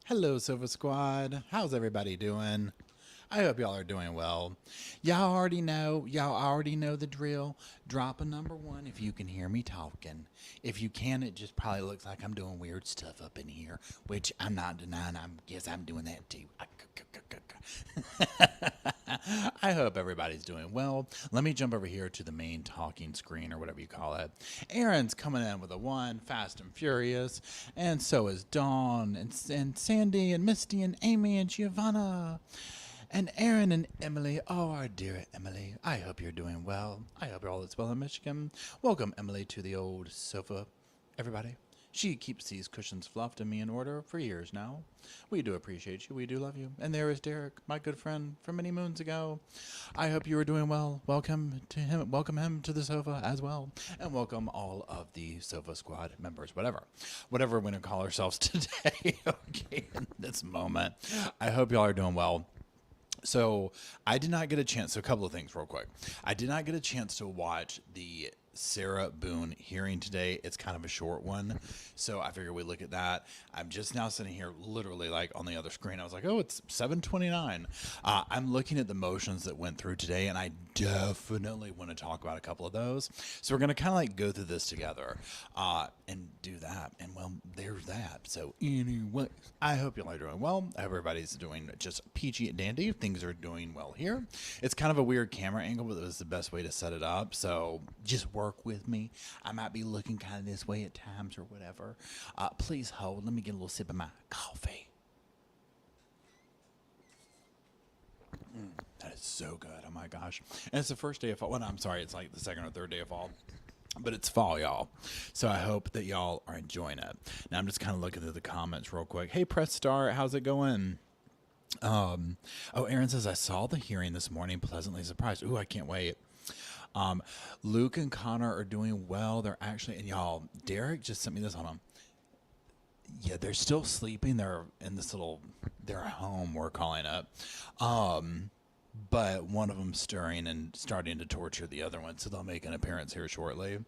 Hello, Sofa Squad. How's everybody doing? I hope y'all are doing well. Y'all already know the drill. Drop a number one if you can hear me talking. If you can, it just probably looks like I'm doing weird stuff up in here, which I'm not denying. Guess I'm doing that too. I hope everybody's doing well. Let me jump over here to the main talking screen or whatever you call it. Aaron's coming in with a one, fast and furious, and so is Dawn and Sandy and Misty and Amy and Giovanna. And Aaron and Emily, oh, our dear Emily, I hope you're doing well. I hope all is well in Michigan. Welcome, Emily, to the old sofa, everybody. She keeps these cushions fluffed and me in order for years now. We do appreciate you. We do love you. And there is Derek, my good friend from many moons ago. I hope you are doing well. Welcome to him. Welcome him to the sofa as well. And welcome all of the Sofa Squad members, whatever we're going to call ourselves today. Okay, in this moment. I hope y'all are doing well. So I did not get a chance. So a couple of things real quick. I did not get a chance to watch the Sarah Boone hearing today. It's kind of a short one. So I figured we look at that. I'm just now sitting here literally like on the other screen. I was like, oh, it's 7:29. I'm looking at the motions that went through today, and I definitely want to talk about a couple of those. So we're going to kind of like go through this together and do that. And well, there's that. So anyway, I hope y'all are doing well. I hope everybody's doing just peachy and dandy. Things are doing well here. It's kind of a weird camera angle, but it was the best way to set it up. So just work with me. I might be looking kind of this way at times or whatever. Please hold. Let me get a little sip of my coffee. That is so good. Oh my gosh. And it's the first day of fall. Well, no, I'm sorry. It's like the second or third day of fall. But it's fall, y'all. So I hope that y'all are enjoying it. Now I'm just kind of looking through the comments real quick. Hey, Press Star, how's it going? Aaron says, I saw the hearing this morning, pleasantly surprised. Ooh, I can't wait. Luke and Connor are doing well. They're actually, and y'all, Derek just sent me this. Hold on. Yeah, they're still sleeping. They're in this their home, we're calling it. But one of them stirring and starting to torture the other one, so they'll make an appearance here shortly.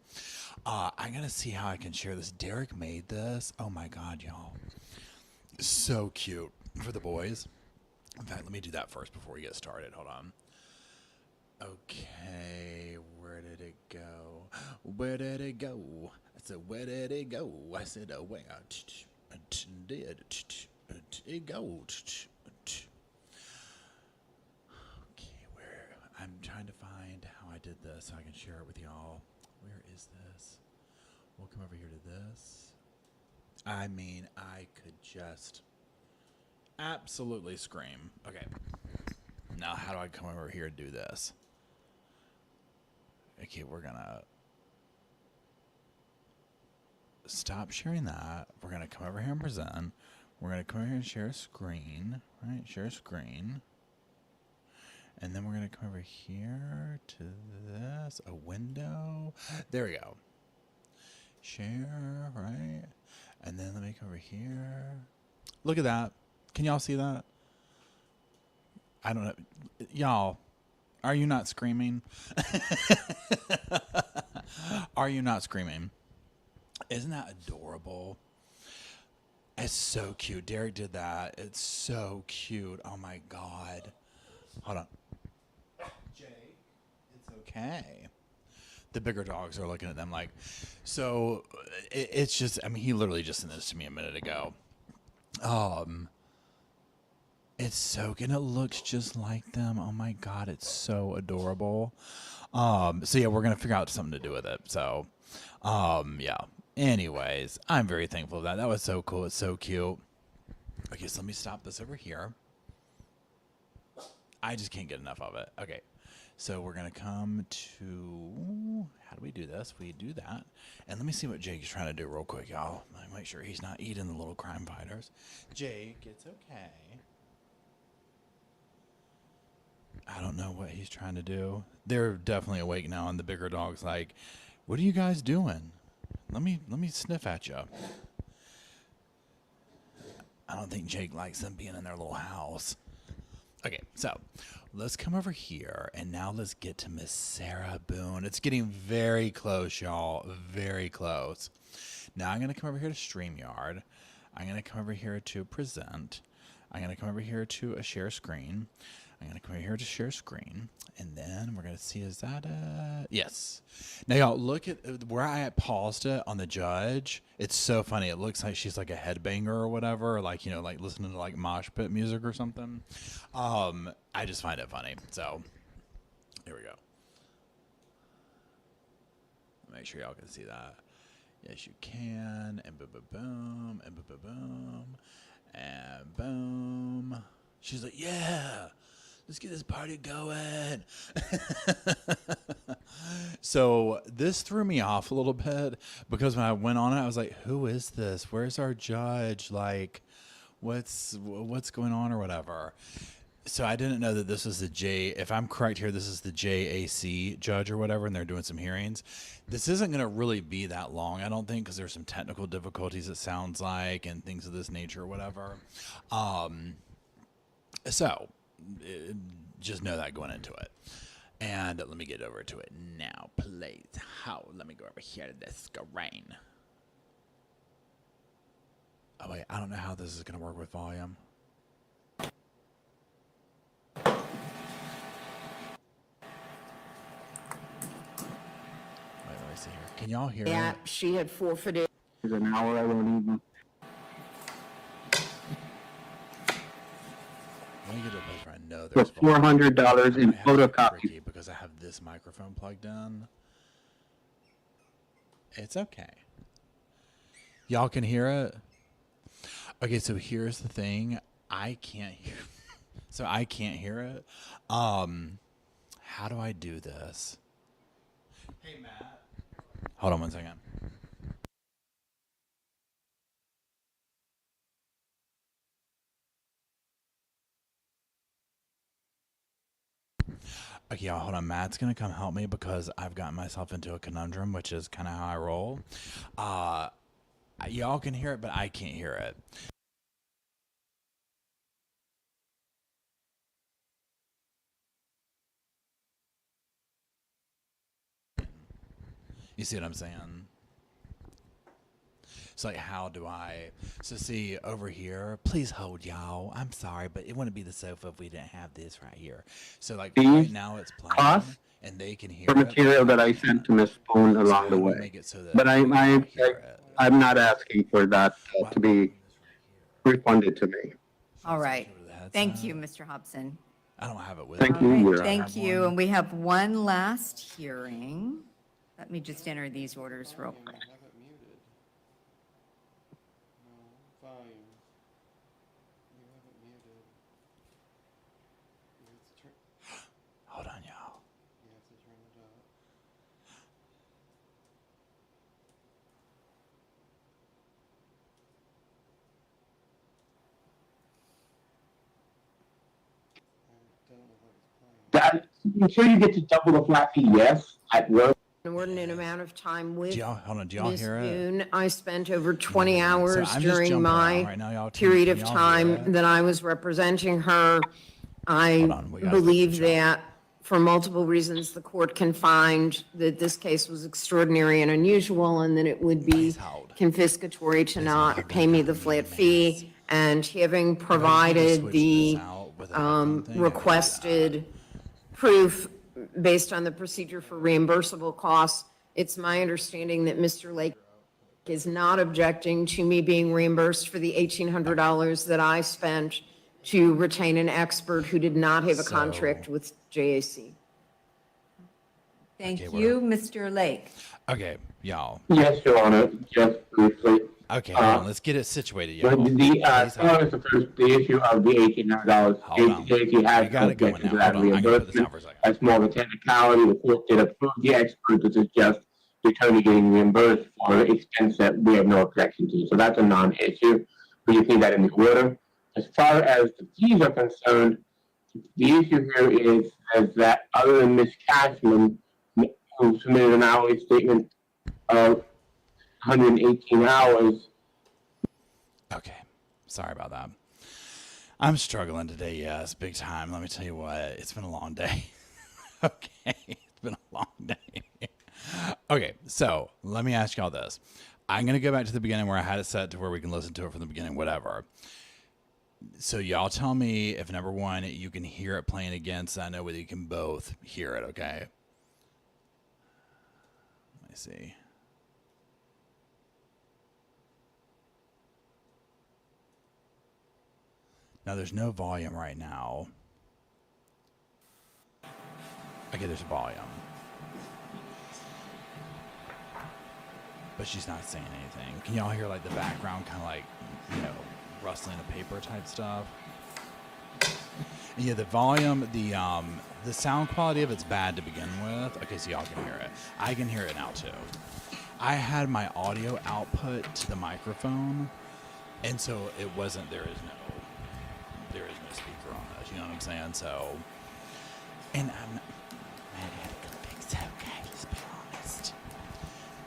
I'm going to see how I can share this. Derek made this. Oh my God, y'all. So cute for the boys. In fact, let me do that first before we get started. Hold on. Okay, where did it go? Where did it go? I said, where did it go? I said, oh, where did it go? Okay, where? I'm trying to find how I did this so I can share it with y'all. Where is this? We'll come over here to this. I mean, I could just absolutely scream. Okay. Now, how do I come over here and do this? Okay, we're gonna stop sharing that. We're gonna come over here and present. We're gonna come over here and share a screen. Right, share a screen. And then we're gonna come over here to this, a window. There we go. Share, right? And then let me come over here. Look at that. Can y'all see that? I don't know. Y'all, are you not screaming? Are you not screaming? Isn't that adorable? It's so cute. Derek did that. It's so cute. Oh my God. Hold on. Jake, it's okay. The bigger dogs are looking at them like, so it's just, I mean, he literally just sent this to me a minute ago. It's so good. It looks just like them. Oh my God, it's so adorable. So yeah, we're gonna figure out something to do with it. So, yeah. Anyways, I'm very thankful for that. That was so cool. It's so cute. Okay, so let me stop this over here. I just can't get enough of it. Okay, so we're gonna come to, how do we do this? We do that, and let me see what Jake's trying to do real quick, y'all. Make sure he's not eating the little crime fighters. Jake, it's okay. I don't know what he's trying to do. They're definitely awake now, and the bigger dog's like, what are you guys doing? Let me sniff at you. I don't think Jake likes them being in their little house. Okay, so let's come over here, and now let's get to Miss Sarah Boone. It's getting very close, y'all. Very close. Now I'm going to come over here to StreamYard. I'm going to come over here to present. I'm going to come over here to a share screen. I'm going to come over here to share screen. And then we're going to see, is that yes. Now, y'all, look at where I paused it on the judge. It's so funny. It looks like she's like a headbanger or whatever, like, you know, like listening to like mosh pit music or something. I just find it funny. So here we go. Make sure y'all can see that. Yes, you can. And boom, boom, boom. And boom, boom, boom. And boom. She's like, yeah, let's get this party going. So this threw me off a little bit because when I went on it, I was like, who is this? Where's our judge? Like, what's going on or whatever. So I didn't know that this was the if I'm correct here, this is the JAC judge or whatever, and they're doing some hearings. This isn't going to really be that long, I don't think, because there's some technical difficulties, it sounds like, and things of this nature or whatever. So just know that going into it. And let me get over to it now, please. Let me go over here to this screen. Oh, wait, I don't know how this is going to work with volume. See here. Can y'all hear that it? She had forfeited an hour. I won't even. Let me get to a place where I know there's $400 in photocopy. because I have this microphone plugged in. It's okay. Y'all can hear it? Okay, so here's the thing. I can't hear. So I can't hear it. How do I do this? Hey, Matt. Hold on one second. Okay, y'all, hold on. Matt's going to come help me because I've gotten myself into a conundrum, which is kind of how I roll. Y'all can hear it, but I can't hear it. You see what I'm saying? It's like, how do I... So see, over here, please hold, y'all. I'm sorry, but it wouldn't be the sofa if we didn't have this right here. So, like, right now it's playing, and they can hear the material that I sent to Miss Boone along the way. But I'm not asking for that to be refunded to me. All right. Thank you, Mr. Hobson. I don't have it with Thank me. you. All right, thank you. And we have one last hearing. Let me just enter these orders real quick. Hold on, y'all. Until you get to double the flat fee, yes, at work. An inordinate amount of time with Hold on, do y'all Ms. hear it? Boone. I spent over 20 hours I'm just during jumping my around right now, y'all. period Can of y'all hear time it? that I was representing her. Hold on, we I gotta believe fix the that for multiple reasons, the court can find that this case was extraordinary and unusual, and that it would be Please hold. confiscatory to not pay me the flat fee. And having If I provided switch the this out with a headphone thing, I can do requested proof based on the procedure for reimbursable costs, it's my understanding that Mr. Lake is not objecting to me being reimbursed for the $1,800 that I spent to retain an expert who did not have a contract with JAC. Thank you, Mr. Lake. Okay, y'all. Yes, Your Honor, just briefly. Okay, hold on. Let's get it situated, y'all. The issue of the $1,800, Hold on. JAC has We got it going objected now. to that Hold on. I'm going to put this down reimbursement. for a second. That's more of a technicality. The court did approve the expert. This is just the attorney getting reimbursed for expense that we have no objection to. So that's a non-issue. But you see that in the order. As far as the fees are concerned, the issue here is that other than Ms. Cashman, who submitted an hourly statement of 118 hours. Okay. Sorry about that. I'm struggling today, yes, big time. Let me tell you what. It's been a long day. Okay. It's been a long day. Okay. So let me ask y'all this. I'm going to go back to the beginning where I had it set to where we can listen to it from the beginning, whatever. So y'all tell me if, number one, you can hear it playing again, so I know whether you can both hear it, okay? Let me see. Now, there's no volume right now. Okay, there's volume. But she's not saying anything. Can y'all hear, like, the background kind of like, you know, rustling of paper type stuff? And yeah, the volume, the sound quality of it's bad to begin with. Okay, so y'all can hear it. I can hear it now, too. I had my audio output to the microphone, and so it wasn't, there is no speaker on this, you know what I'm saying? So, and I'm, I had to go fix it, okay, let's be honest.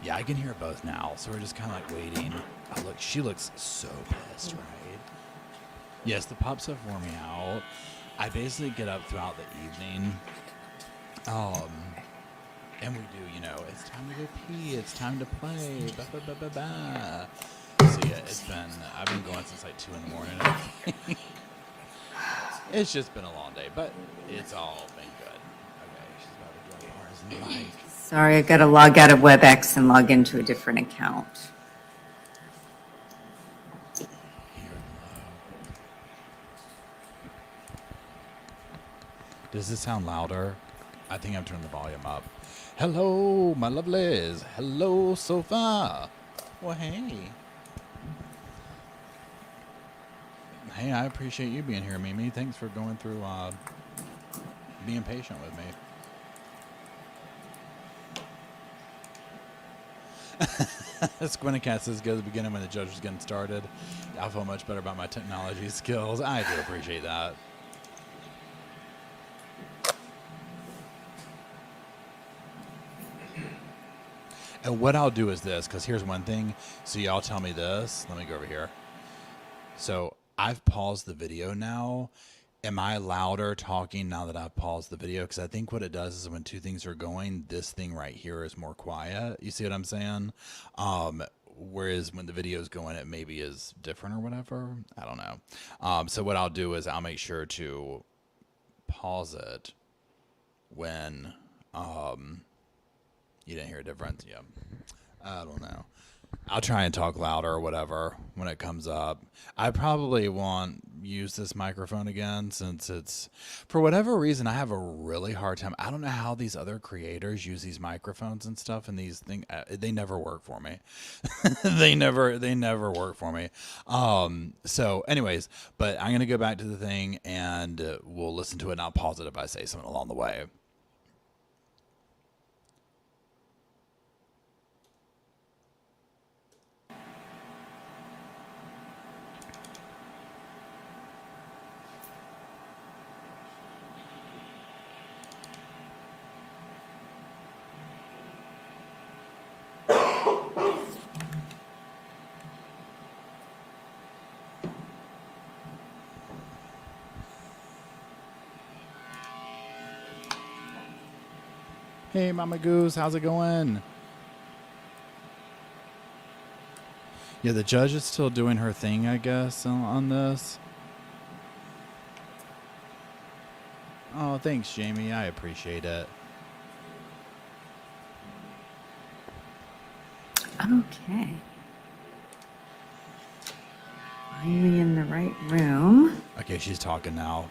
Yeah, I can hear both now, so we're just kind of like waiting. Oh, look, she looks so pissed, right? Yes, the pups have worn me out. I basically get up throughout the evening, and we do, you know, it's time to go pee, it's time to play, ba ba ba ba ba. So yeah, I've been going since like 2 in the morning. It's just been a long day, but it's all been good. Okay, she's about to drop ours in the mic. Sorry, I got to log out of WebEx and log into a different account. Does this sound louder? I think I'm turning the volume up. Hello, my lovelies. Hello, Sofa. Well, hey. Hey, I appreciate you being here, Mimi. Thanks for going through, being patient with me. Squinticat says, go to the beginning when the judge was getting started. I feel much better about my technology skills. I do appreciate that. And what I'll do is this, because here's one thing. So y'all tell me this. Let me go over here. So I've paused the video now. Am I louder talking now that I've paused the video? Because I think what it does is when two things are going, this thing right here is more quiet. You see what I'm saying? Whereas when the video is going, it maybe is different or whatever. I don't know. So what I'll do is I'll make sure to pause it when you didn't hear a difference. Yeah. I don't know. I'll try and talk louder or whatever when it comes up. I probably won't use this microphone again since it's, for whatever reason, I have a really hard time. I don't know how these other creators use these microphones and stuff, and these things, they never work for me. they never work for me. So anyways, but I'm going to go back to the thing and we'll listen to it and I'll pause it if I say something along the way. Hey, Mama Goose, how's it going? Yeah, the judge is still doing her thing, I guess, on this. Oh, thanks, Jamie. I appreciate it. Okay. Finally in the right room. Okay, she's talking now.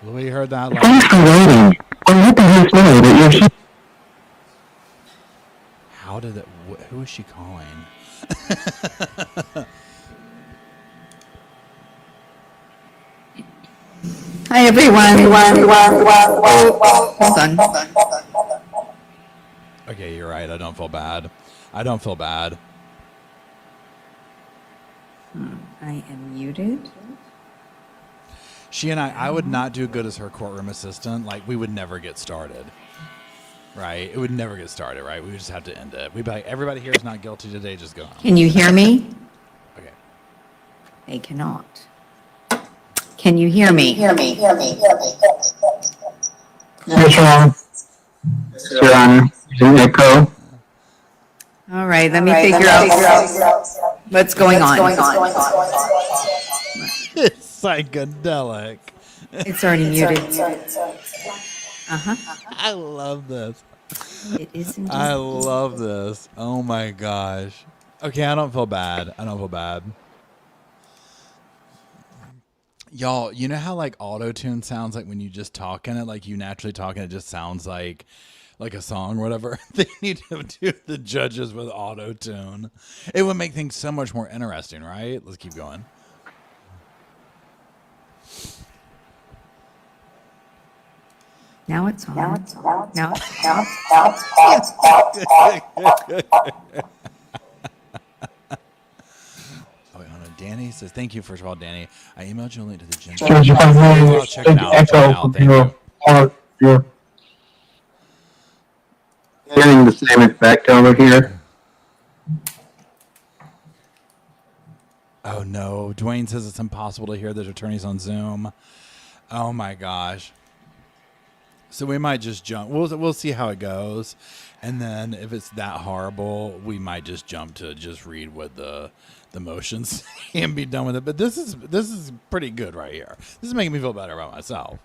Louis heard that loud. Thanks for waiting. I'm let the host know that you're. How did it? Who is she calling? Hi, everyone. Hold on. Okay, you're right. I don't feel bad. I don't feel bad. I am muted. She and I would not do good as her courtroom assistant. Like, we would never get started. Right? It would never get started, right? We would just have to end it. We'd be like, everybody here is not guilty today. Just go home. Can you hear me? Okay. They cannot. Can you hear me? Yes, Your Honor. Your Honor. Is it echo? All right, let me figure out what's going on. It's psychedelic. It's already muted. Uh-huh. I love this. It is indeed. I love this. Oh my gosh. Okay, I don't feel bad. I don't feel bad. Y'all, you know how like auto-tune sounds like when you just talk in it, like you naturally talk and it just sounds like a song or whatever? They need to do the judges with auto-tune. It would make things so much more interesting, right? Let's keep going. Now it's on. Now it's Oh, wait, hold on. Danny says, thank you, first of all, Danny. I emailed you a link to the gym. Judge, if I may, I'll check it out. I'll check it out. Thank you. You're getting the same effect over here. Oh, no. Dwayne says it's impossible to hear the attorneys on Zoom. Oh, my gosh. So we might just jump. We'll see how it goes. And then if it's that horrible, we might just jump to just read what the motions and be done with it. But this is pretty good right here. This is making me feel better about myself.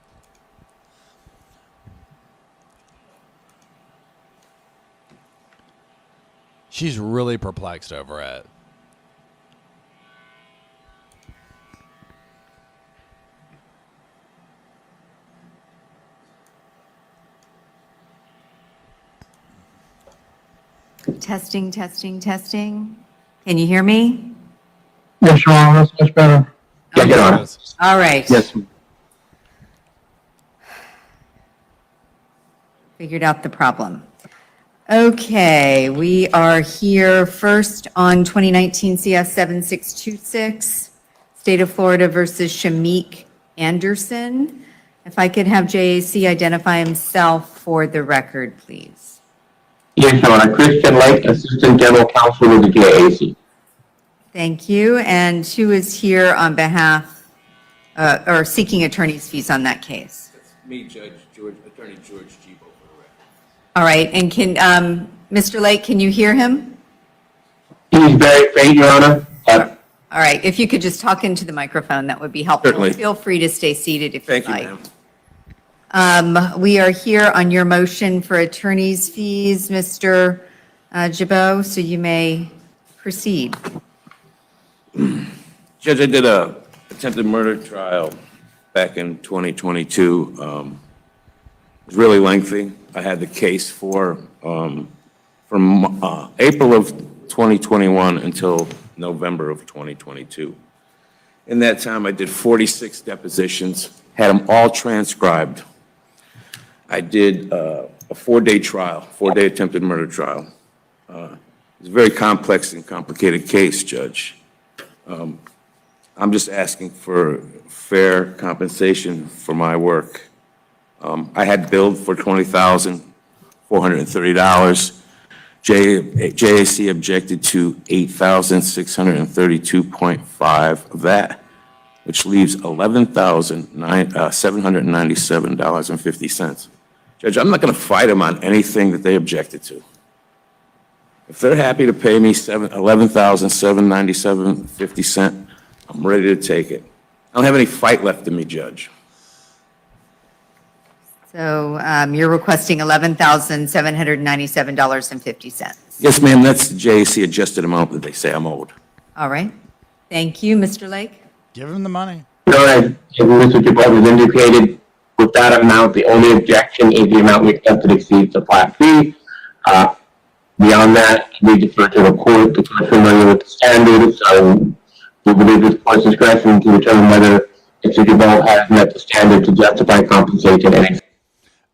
She's really perplexed over it. testing. Can you hear me? Yes, Your Honor, that's much better. Yeah, get on it. All right. Yes. Figured out the problem. Okay, we are here first on 2019 CS 7626, State of Florida versus Shamik Anderson. If I could have JAC identify himself for the record, please. Yes, Your Honor. Christian Lake, Assistant General Counsel with the JAC. Thank you. And who is here on behalf or seeking attorney's fees on that case? That's me, Attorney George Gibo, for the record. All right, and can, Mr. Lake, can you hear him? He's very faint, Your Honor. All right, if you could just talk into the microphone, that would be helpful. Certainly. Feel free to stay seated if you'd Thank you, like. ma'am. We are here on your motion for attorney's fees, Mr. Gibo, so you may proceed. Judge, I did a attempted murder trial back in 2022. It was really lengthy. I had the case from April of 2021 until November of 2022. In that time, I did 46 depositions, had them all transcribed. I did a 4-day trial, 4-day attempted murder trial. It's a very complex and complicated case, Judge. I'm just asking for fair compensation for my work. I had billed for $20,430. JAC objected to $8,632.5 of that, which leaves $11,797.50. Judge, I'm not going to fight them on anything that they objected to. If they're happy to pay me $11,797.50, I'm ready to take it. I don't have any fight left in me, Judge. So you're requesting $11,797.50. Yes, ma'am, that's the JAC adjusted amount that they say I'm owed. All right. Thank you, Mr. Lake. Give him the money. Your Honor, as Mr. Gibo has indicated, with that amount, the only objection is the amount we accept that exceeds the flat fee. Beyond that, we defer to the court. The court is familiar with the standards, so we believe it's court's discretion to determine whether Mr. Gibo has met the standard to justify compensation and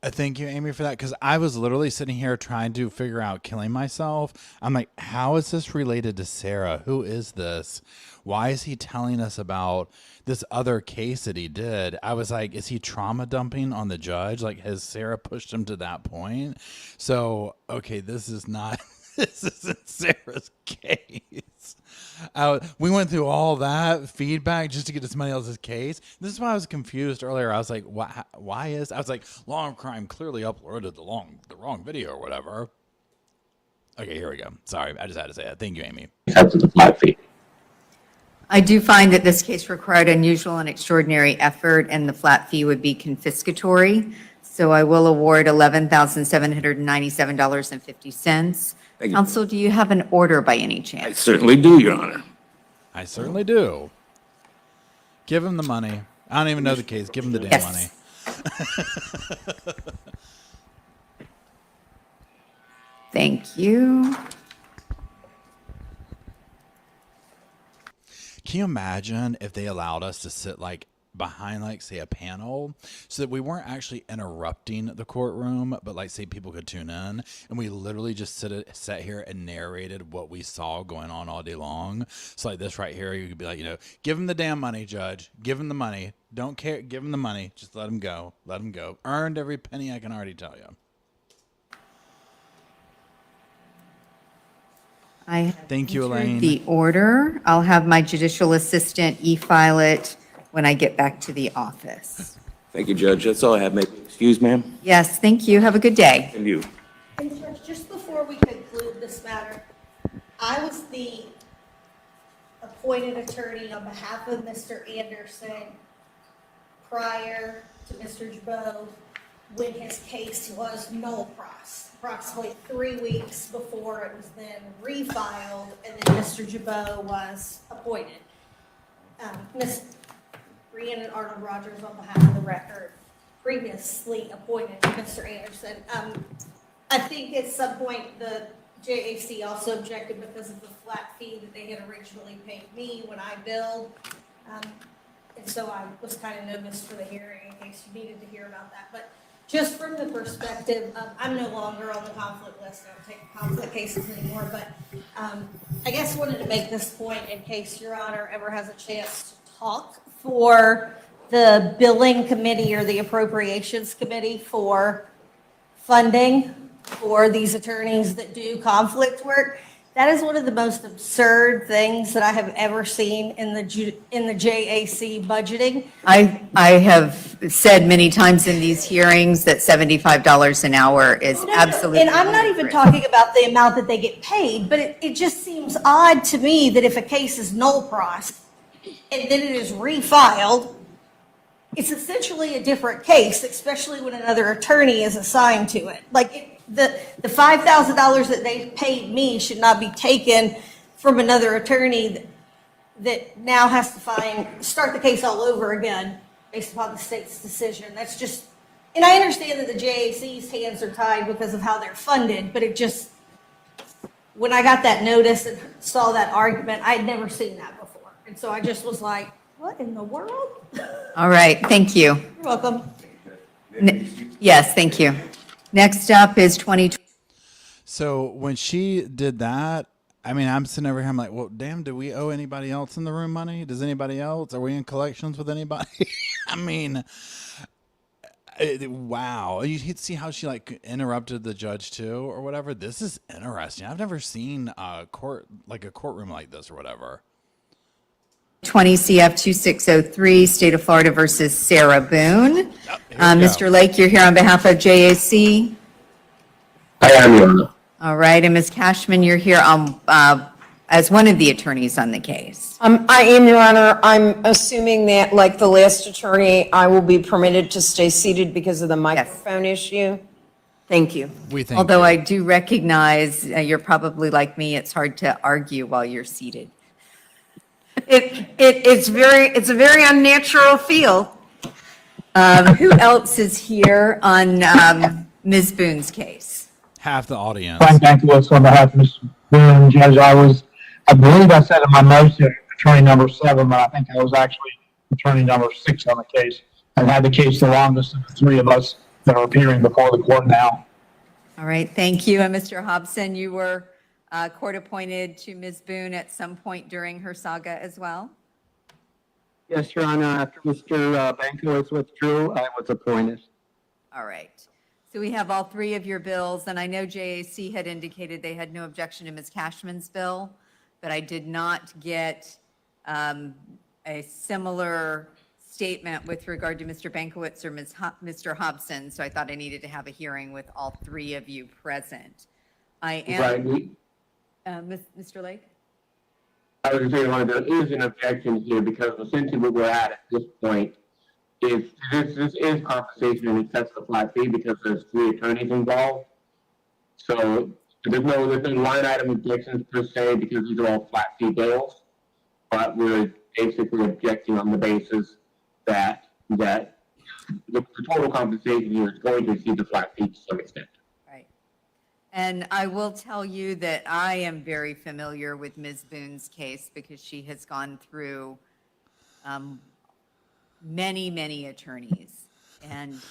Thank you, Amy, for that, because I was literally sitting here trying to figure out killing myself. I'm like, how is this related to Sarah? Who is this? Why is he telling us about this other case that he did? I was like, is he trauma dumping on the judge? Like, has Sarah pushed him to that point? So, okay, this is not This isn't Sarah's case. We went through all that feedback just to get to somebody else's case. This is why I was confused earlier. I was like, why is, I was like, Law and Crime clearly uploaded the wrong video or whatever. Okay, here we go. Sorry, I just had to say that. Thank you, Amy. That's the flat fee. I do find that this case required unusual and extraordinary effort, and the flat fee would be confiscatory. So I will award $11,797.50. Thank you. Counsel, do you have an order by any I chance? certainly do, Your Honor. I certainly do. Give him the money. I don't even know the case. Give him the damn Yes. money. Thank you. Can you imagine if they allowed us to sit like behind, like, say, a panel, so that we weren't actually interrupting the courtroom, but like, say, people could tune in, and we literally just sat here and narrated what we saw going on all day long. So like this right here, you could be like, give him the damn money, judge. Give him the money. Don't care. Give him the money. Just let him go. Let him go. Earned every penny, I can already tell you. I have Thank you, entered Elaine. the order. I'll have my judicial assistant e-file it when I get back to the office. Thank you, Judge. That's all I have. Excuse, ma'am? Yes, thank you. Have a good day. And you. And Judge, just before we conclude this matter, I was the appointed attorney on behalf of Mr. Anderson prior to Mr. Jabot when his case was null pros, approximately 3 weeks before it was then refiled, and then Mr. Jabot was appointed. Ms. Rhiannon Arnold Rogers, on behalf of the record, previously appointed Mr. Anderson. I think at some point the JAC also objected because of the flat fee that they had originally paid me when I billed. And so I was kind of noticed for the hearing in case you needed to hear about that. But just from the perspective of, I'm no longer on the conflict list, I don't take conflict cases anymore, but I guess wanted to make this point in case Your Honor ever has a chance to talk for the billing committee or the appropriations committee for funding for these attorneys that do conflict work. That is one of the most absurd things that I have ever seen in the JAC budgeting. I have said many times in these hearings that $75 an hour is absolutely. And I'm not even talking about the amount that they get paid, but it just seems odd to me that if a case is null pros and then it is refiled, it's essentially a different case, especially when another attorney is assigned to it. Like the $5,000 that they paid me should not be taken from another attorney that now has to start the case all over again based upon the state's decision. That's just, and I understand that the JAC's hands are tied because of how they're funded, but it just, when I got that notice and saw that argument, I'd never seen that before. And so I just was like, what in the world? All right, thank you. You're welcome. Yes, thank you. Next up is 2020. So when she did that, I mean, I'm sitting over here, I'm like, well, damn, do we owe anybody else in the room money? Does anybody else? Are we in collections with anybody? I mean, wow. You can see how she like interrupted the judge too or whatever. This is interesting. I've never seen a courtroom like this or whatever. 20 CF 2603, State of Florida versus Sarah Boone. Mr. Lake, you're here on behalf of JAC. I am, Your Honor. All right, and Ms. Cashman, you're here on, as one of the attorneys on the case. I am, Your Honor. I'm assuming that, like the last attorney, I will be permitted to stay seated because of the microphone issue. Thank you. We think. Although I do recognize you're probably like me, it's hard to argue while you're seated. It's a very unnatural feel. Who else is here on Ms. Boone's case? Half the audience. Frank Ankelos on behalf of Mr. Boone. Judge, I believe I said in my notes that attorney number 7, but I think I was actually attorney number 6 on the case. I've had the case the longest of the 3 of us that are appearing before the court now. All right, thank you. And Mr. Hobson, you were court appointed to Ms. Boone at some point during her saga as well? Yes, Your Honor. After Mr. Bankiewicz withdrew, I was appointed. All right. So we have all three of your bills, and I know JAC had indicated they had no objection to Ms. Cashman's bill, but I did not get a similar statement with regard to Mr. Bankowitz or Mr. Hobson, so I thought I needed to have a hearing with all three of you present. I Right. am, Mr. Lake? I was just saying, there is an objection here because essentially what we're at this point is this is compensation in excess of the flat fee because there's three attorneys involved. So there's no line item objections per se because these are all flat fee bills, but we're basically objecting on the basis that the total compensation here is going to exceed the flat fee to some extent. Right. And I will tell you that I am very familiar with Ms. Boone's case because she has gone through many, many attorneys and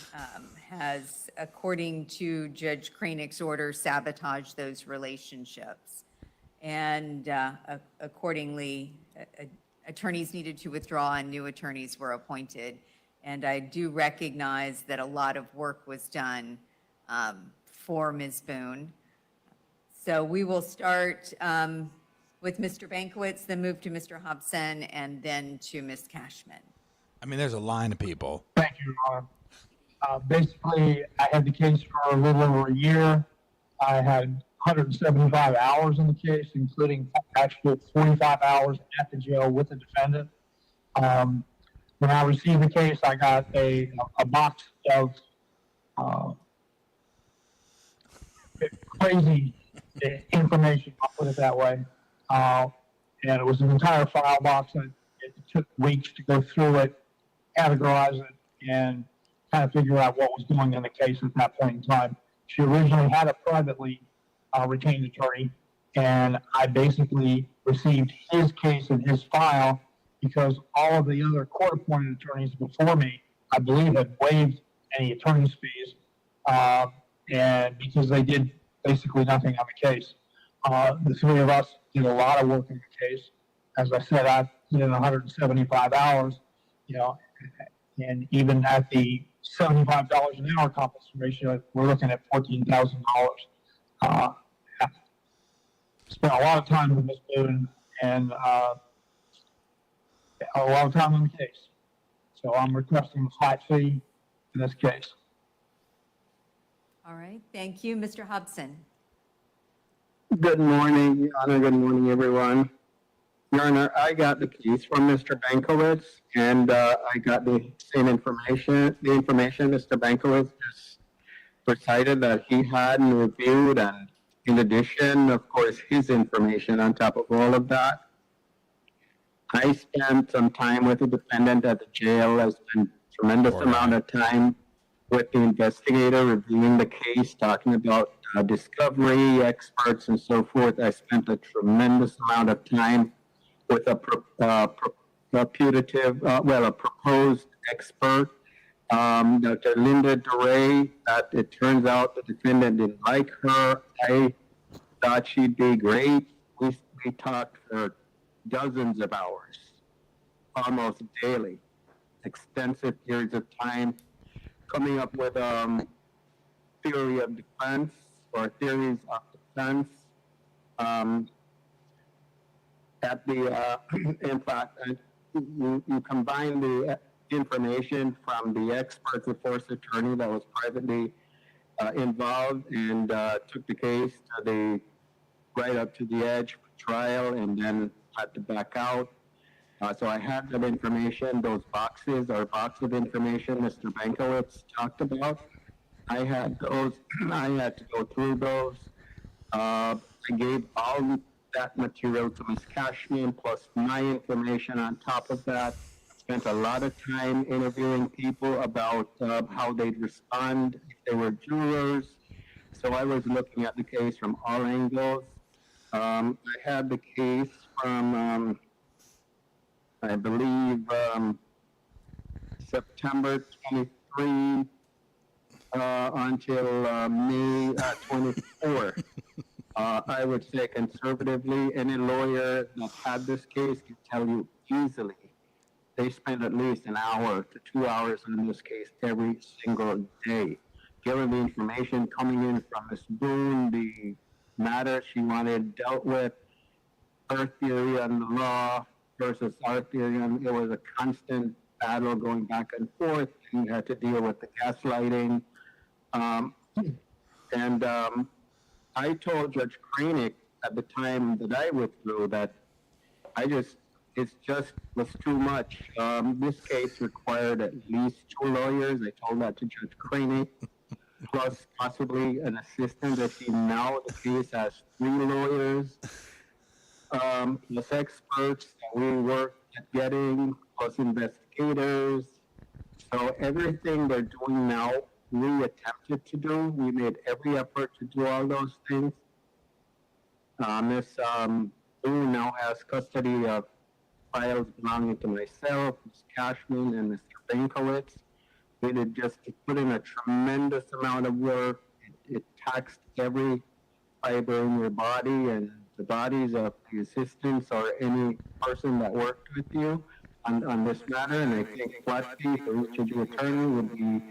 has, according to Judge Kranick's order, sabotaged those relationships. And accordingly, attorneys needed to withdraw and new attorneys were appointed. And I do recognize that a lot of work was done for Ms. Boone. So we will start with Mr. Bankowitz, then move to Mr. Hobson, and then to Ms. Cashman. I mean, there's a line of people. Thank you, Your Honor. Basically, I had the case for a little over a year. I had 175 hours in the case, including actually 45 hours at the jail with the defendant. When I received the case, I got a box of crazy information, I'll put it that way. And it was an entire file box, and it took weeks to go through it, categorize it, and kind of figure out what was going on in the case at that point in time. She originally had a privately retained attorney, and I basically received his case and his file because all of the other court-appointed attorneys before me, I believe, had waived any attorney's fees, and because they did basically nothing on the case. The three of us did a lot of work in the case. As I said, I put in 175 hours, and even at the $75 an hour compensation ratio, we're looking at $14,000. Spent a lot of time with Ms. Boone and a lot of time on the case. So I'm requesting a flat fee in this case. All right, thank you. Mr. Hobson. Good morning, Your Honor. Good morning, everyone. Your Honor, I got the case from Mr. Bankowitz, and I got the same information. The information Mr. Bankowitz just recited that he had and reviewed, and in addition, of course, his information on top of all of that. I spent some time with the defendant at the jail. I spent a tremendous amount of time with the investigator reviewing the case, talking about discovery, experts, and so forth. I spent a tremendous amount of time with a proposed expert, Dr. Linda DeRay. That it turns out the defendant didn't like her. I thought she'd be great. We talked for dozens of hours, almost daily, extensive periods of time, coming up with theory of defense or theories of defense. In fact, you combine the information from the expert defense attorney that was privately involved and took the case to right up to the edge for trial and then had to back out. So I had that information, those boxes or box of information Mr. Bankowitz talked about. I had those, I had to go through those. I gave all that material to Ms. Cashman plus my information on top of that. Spent a lot of time interviewing people about how they'd respond if they were jurors. So I was looking at the case from all angles. I had the case from, I believe, September 23 until May 24. I would say conservatively, any lawyer that had this case can tell you easily they spent at least an hour to 2 hours on this case every single day. given the information coming in from Ms. Boone, the matter she wanted dealt with, her theory on the law versus our theory on, it was a constant battle going back and forth. And you had to deal with the gaslighting. I told Judge Kranek at the time that I withdrew that it just was too much. This case required at least 2 lawyers. I told that to Judge Kranek, plus possibly an assistant. I see now the case has 3 lawyers, plus experts that we worked at getting, plus investigators. So everything they're doing now, we attempted to do. We made every effort to do all those things. Ms. Boone now has custody of files belonging to myself, Ms. Cashman, and Mr. Bankowitz. We did just put in a tremendous amount of work. It taxed every fiber in your body and the bodies of the assistants or any person that worked with you on this matter. And I think flat fee for each of the attorney would be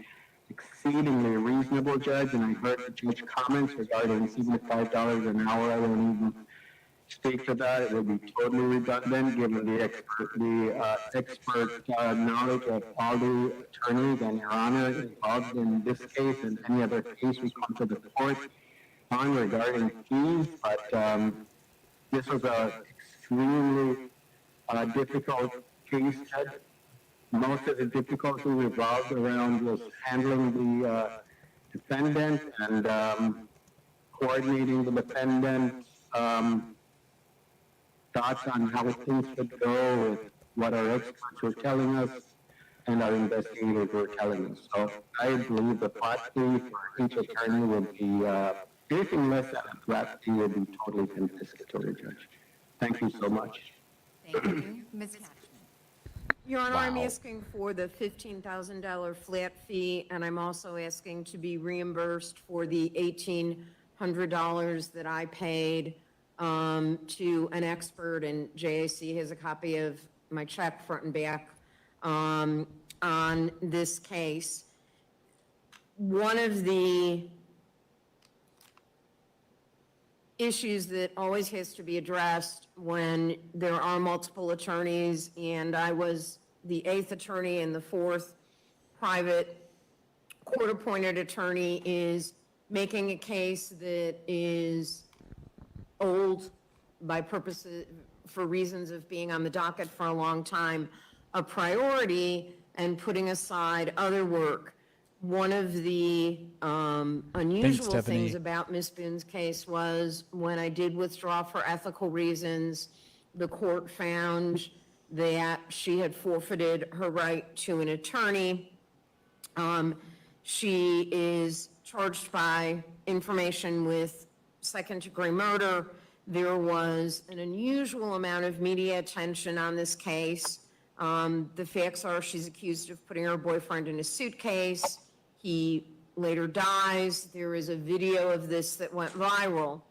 exceedingly reasonable, Judge. And I heard the judge comments regarding $75 an hour. I won't even speak to that. It would be totally redundant given the expert knowledge of all the attorneys and Your Honor involved in this case and any other case we come to the court on regarding fees. But this was a extremely difficult case, Judge. Most of the difficulty revolved around just handling the defendant and coordinating the defendant's thoughts on how things should go with what our experts were telling us and our investigators were telling us. So I believe the flat fee for each attorney would be, anything less than a flat fee would be totally confiscatory, Judge. Thank you so much. Thank you. Ms. Cashman. Your Honor, I'm Wow. asking for the $15,000 flat fee, and I'm also asking to be reimbursed for the $1,800 that I paid to an expert, and JAC has a copy of my check front and back on this case. One of the issues that always has to be addressed when there are multiple attorneys, and I was the 8th attorney and the 4th private court-appointed attorney, is making a case that is old by purposes, for reasons of being on the docket for a long time, a priority, and putting aside other work. One of the unusual Stephanie. things about Ms. Boone's case was when I did withdraw for ethical reasons, the court found that she had forfeited her right to an attorney. She is charged by information with second-degree murder. There was an unusual amount of media attention on this case. The facts are she's accused of putting her boyfriend in a suitcase. He later dies. There is a video of this that went viral.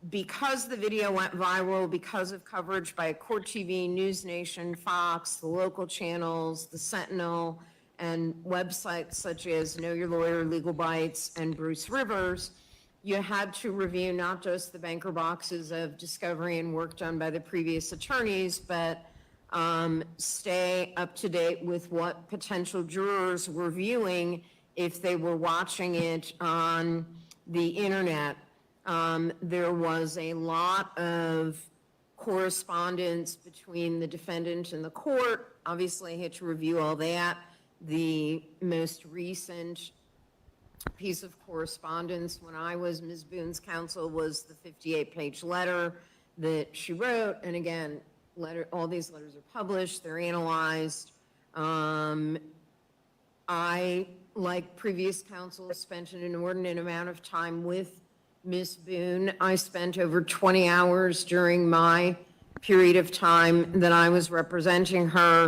Because the video went viral, because of coverage by Court TV, News Nation, Fox, the local channels, the Sentinel, and websites such as Know Your Lawyer, Legal Bites, and Bruce Rivers, you had to review not just the banker boxes of discovery and work done by the previous attorneys, but stay up to date with what potential jurors were viewing if they were watching it on the internet. There was a lot of correspondence between the defendant and the court. Obviously, I had to review all that. The most recent piece of correspondence when I was Ms. Boone's counsel was the 58-page letter that she wrote. And again, all these letters are published, they're analyzed. I, like previous counsel, spent an inordinate amount of time with Ms. Boone. I spent over 20 hours during my period of time that I was representing her.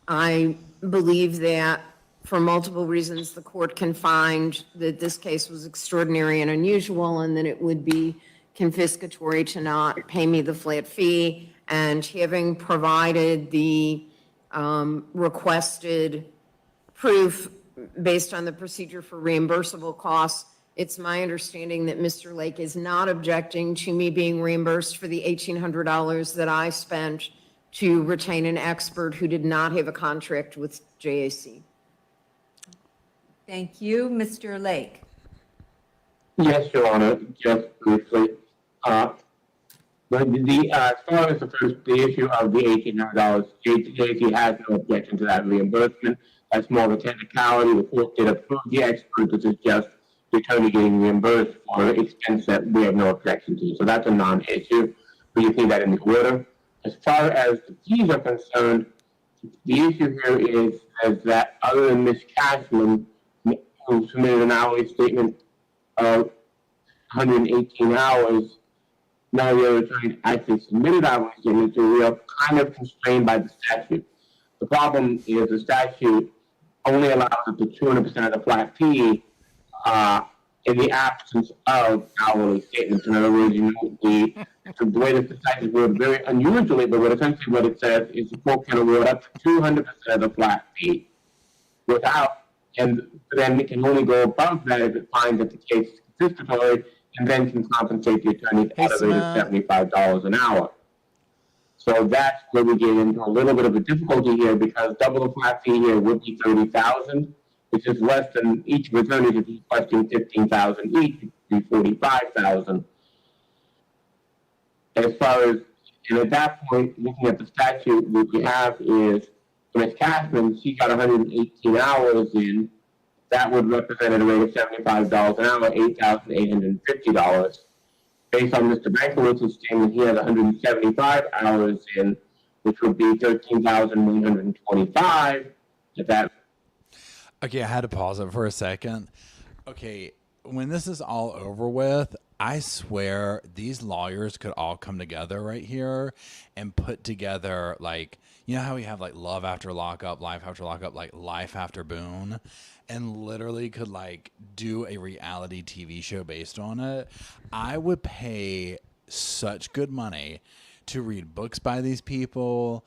I believe that for multiple reasons, the court can find that this case was extraordinary and unusual, and that it would be confiscatory to not pay me the flat fee. And having provided the requested proof based on the procedure for reimbursable costs, it's my understanding that Mr. Lake is not objecting to me being reimbursed for the $1,800 that I spent to retain an expert who did not have a contract with JAC. Thank you. Mr. Lake? Yes, Your Honor, just briefly. But as far as the issue of the $1,800, JAC has no objection to that reimbursement. That's more of a technicality. The court did approve the expert, which is just the attorney getting reimbursed for expense that we have no objection to. So that's a non-issue. But you see that in the order. As far as the fees are concerned, the issue here is that other than Ms. Cashman, who submitted an hourly statement of 118 hours, none of the other attorneys actually submitted hourly statements, so we are kind of constrained by the statute. The problem is the statute only allows up to 200% of the flat fee in the absence of hourly statements. In other words, the way that the statute is worded very unusually, but essentially what it says is the court can award up to 200% of the flat fee without, and then it can only go above that if it finds that the case is confiscatory, and then can compensate the attorney at a rate of $75 an hour. So that's where we get into a little bit of a difficulty here, because double the flat fee here would be $30,000, which is less than each of the attorneys if he's requesting $15,000 each, would be $45,000. As far as, and at that point, looking at the statute, what we have is Ms. Cashman, she got 118 hours in. That would represent at a rate of $75 an hour, $8,850. Based on Mr. Bankowitz's statement, he has 175 hours in, which would be $13,125. At that. Okay, I had to pause it for a second. Okay, when this is all over with, I swear these lawyers could all come together right here and put together, like, you know how we have like Love After Lockup, Life After Lockup, like Life After Boone, and literally could like do a reality TV show based on it. I would pay such good money to read books by these people,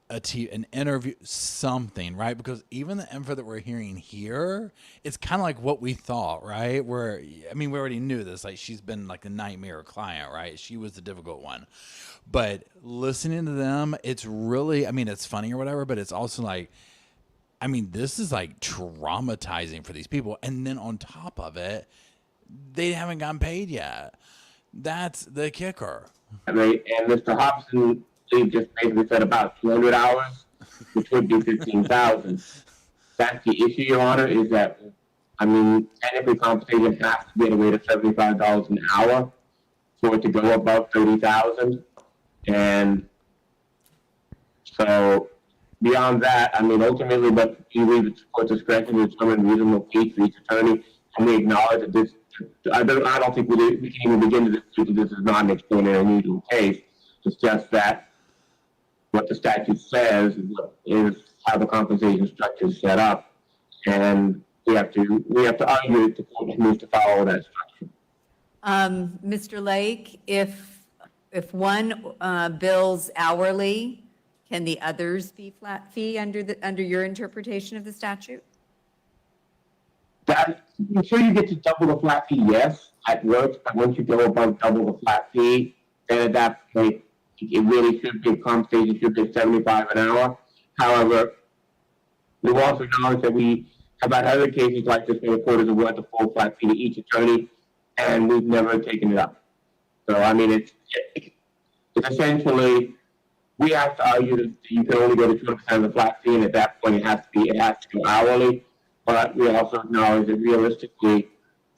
an interview, something, right? Because even the info that we're hearing here, it's kind of like what we thought, right? We already knew this. Like, she's been like a nightmare client, right? She was the difficult one. But listening to them, it's really, it's funny or whatever, but it's also like, this is like traumatizing for these people. And then on top of it, they haven't gotten paid yet. That's the kicker. Right, and Mr. Hobson, he just basically said about 200 hours, which would be 15,000. That's the issue, Your Honor, is that, technically compensation has to be at a rate of $75 an hour for it to go above 30,000. And so beyond that, ultimately, but you leave it to court discretion to determine reasonable fees for each attorney, and we acknowledge that this, I don't think we can even begin to dispute that this is not an extraordinary unusual case. It's just that what the statute says is how the compensation structure is set up, and we have to argue that the court needs to follow that structure. Mr. Lake, if one bills hourly, can the others be flat fee under your interpretation of the statute? Until you get to double the flat fee, yes, that works. But once you go above double the flat fee, then at that point, it really should be compensation, should be $75 an hour. However, we've also acknowledged that we have had other cases like this where the court has awarded the full flat fee to each attorney, and we've never taken it up. So, it's essentially, we have to argue that you can only go to 200% of the flat fee, and at that point, it has to go hourly. But we also acknowledge that realistically,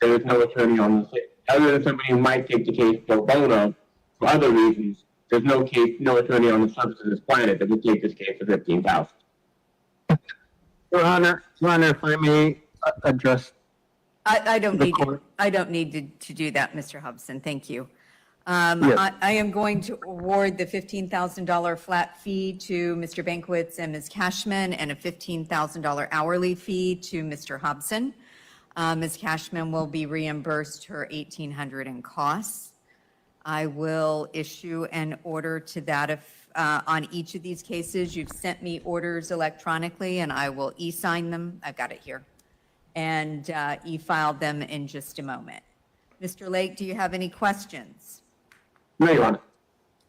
there is no attorney on the case, other than somebody who might take the case pro bono for other reasons. There's no attorney on the surface of this planet that would take this case for $15,000. Your Honor, if I may address. I don't need to do that, Mr. Hobson. Thank you. Yes. I am going to award the $15,000 flat fee to Mr. Bankwitz and Ms. Cashman, and a $15,000 hourly fee to Mr. Hobson. Ms. Cashman will be reimbursed her $1,800 in costs. I will issue an order to that on each of these cases. You've sent me orders electronically, and I will e-sign them. I've got it here. And e-file them in just a moment. Mr. Lake, do you have any questions? No, Your Honor.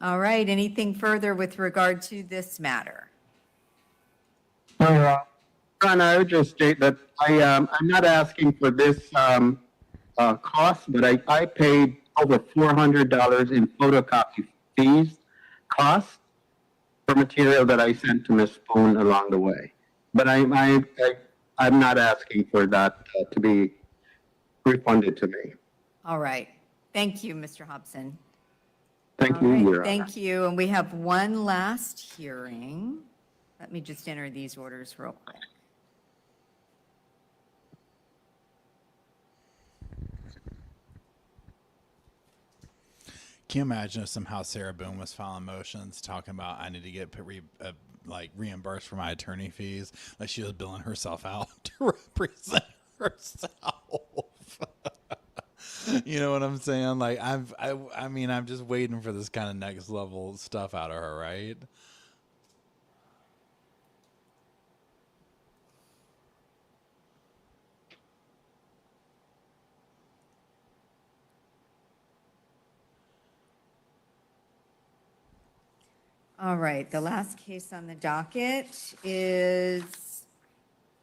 All right, anything further with regard to this matter? No, Your Honor. Your Honor, I would just state that I'm not asking for this cost, but I paid over $400 in photocopy fees cost for material that I sent to Ms. Boone along the way. But I'm not asking for that to be refunded to me. All right, thank you, Mr. Hobson. Thank All you, right, Your Honor. thank you, and we have one last hearing. Let me just enter these orders real quick. Can you imagine if somehow Sarah Boone was filing motions talking about I need to get reimbursed for my attorney fees, like she was billing herself out to represent herself. You know what I'm saying? Like I mean, I'm just waiting for this kind of next level stuff out of her, right? All right, the last case on the docket is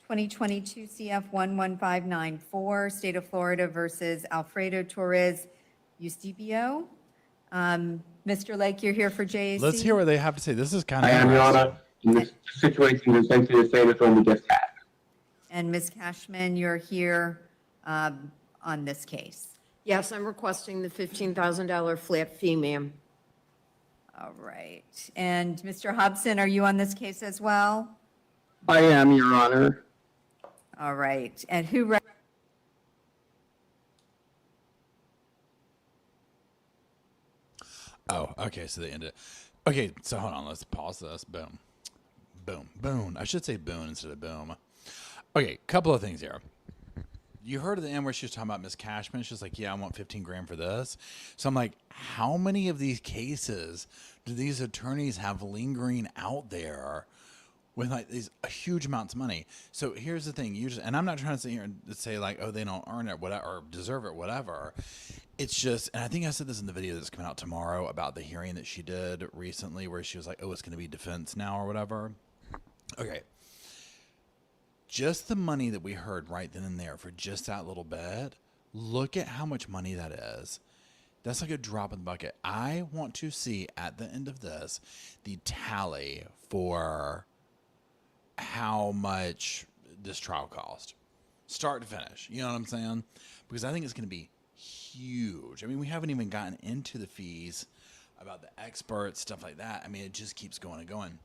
2022 CF 11594, State of Florida versus Alfredo Torres Eusebio. Mr. Lake, you're here for JAC? Let's hear what they have to say. This is kind of I am, Your Honor. In this situation, essentially the same as when we just had. And Ms. Cashman, you're here on this case. Yes, I'm requesting the $15,000 flat fee, ma'am. All right. And Mr. Hobson, are you on this case as well? I am, Your Honor. All right. And who? Oh, okay. So they ended it. Okay, so hold on. Let's pause this. Boom. Boom. Boone. I should say Boone instead of boom. Okay, couple of things here. You heard at the end where she was talking about Miss Cashman. She's like, yeah, I want 15 grand for this. So I'm like, how many of these cases do these attorneys have lingering out there with like these huge amounts of money? So here's the thing. And I'm not trying to sit here and say like, oh, they don't earn it, whatever, or deserve it, whatever. It's just, and I think I said this in the video that's coming out tomorrow about the hearing that she did recently where she was like, oh, it's going to be defense now or whatever. Okay. Just the money that we heard right then and there for just that little bit, look at how much money that is. That's like a drop in the bucket. I want to see at the end of this the tally for how much this trial cost, start to finish. You know what I'm saying? Because I think it's going to be huge. I mean, we haven't even gotten into the fees about the experts, stuff like that. I mean, it just keeps going and going.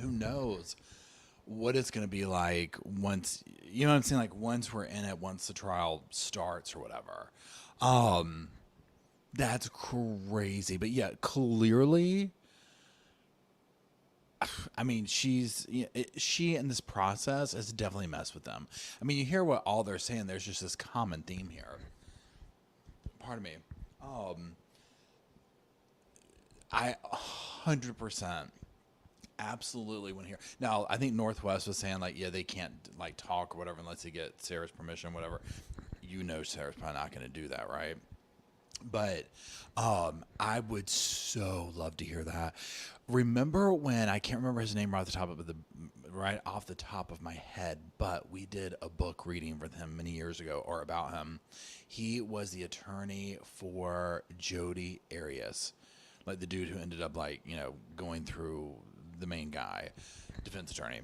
Who knows what it's going to be like once, you know what I'm saying? Like once we're in it, once the trial starts or whatever. That's crazy. But yeah, clearly, I mean, she in this process has definitely messed with them. I mean, you hear what all they're saying. There's just this common theme here. Pardon me. I 100% absolutely want to hear. Now, I think Northwest was saying like, yeah, they can't like talk or whatever unless they get Sarah's permission, whatever. You know, Sarah's probably not going to do that, right? But I would so love to hear that. Remember when, I can't remember his name right off the top of my head, but we did a book reading with him many years ago, or about him. He was the attorney for Jodi Arias, like the dude who ended up like, you know, going through the main guy, defense attorney.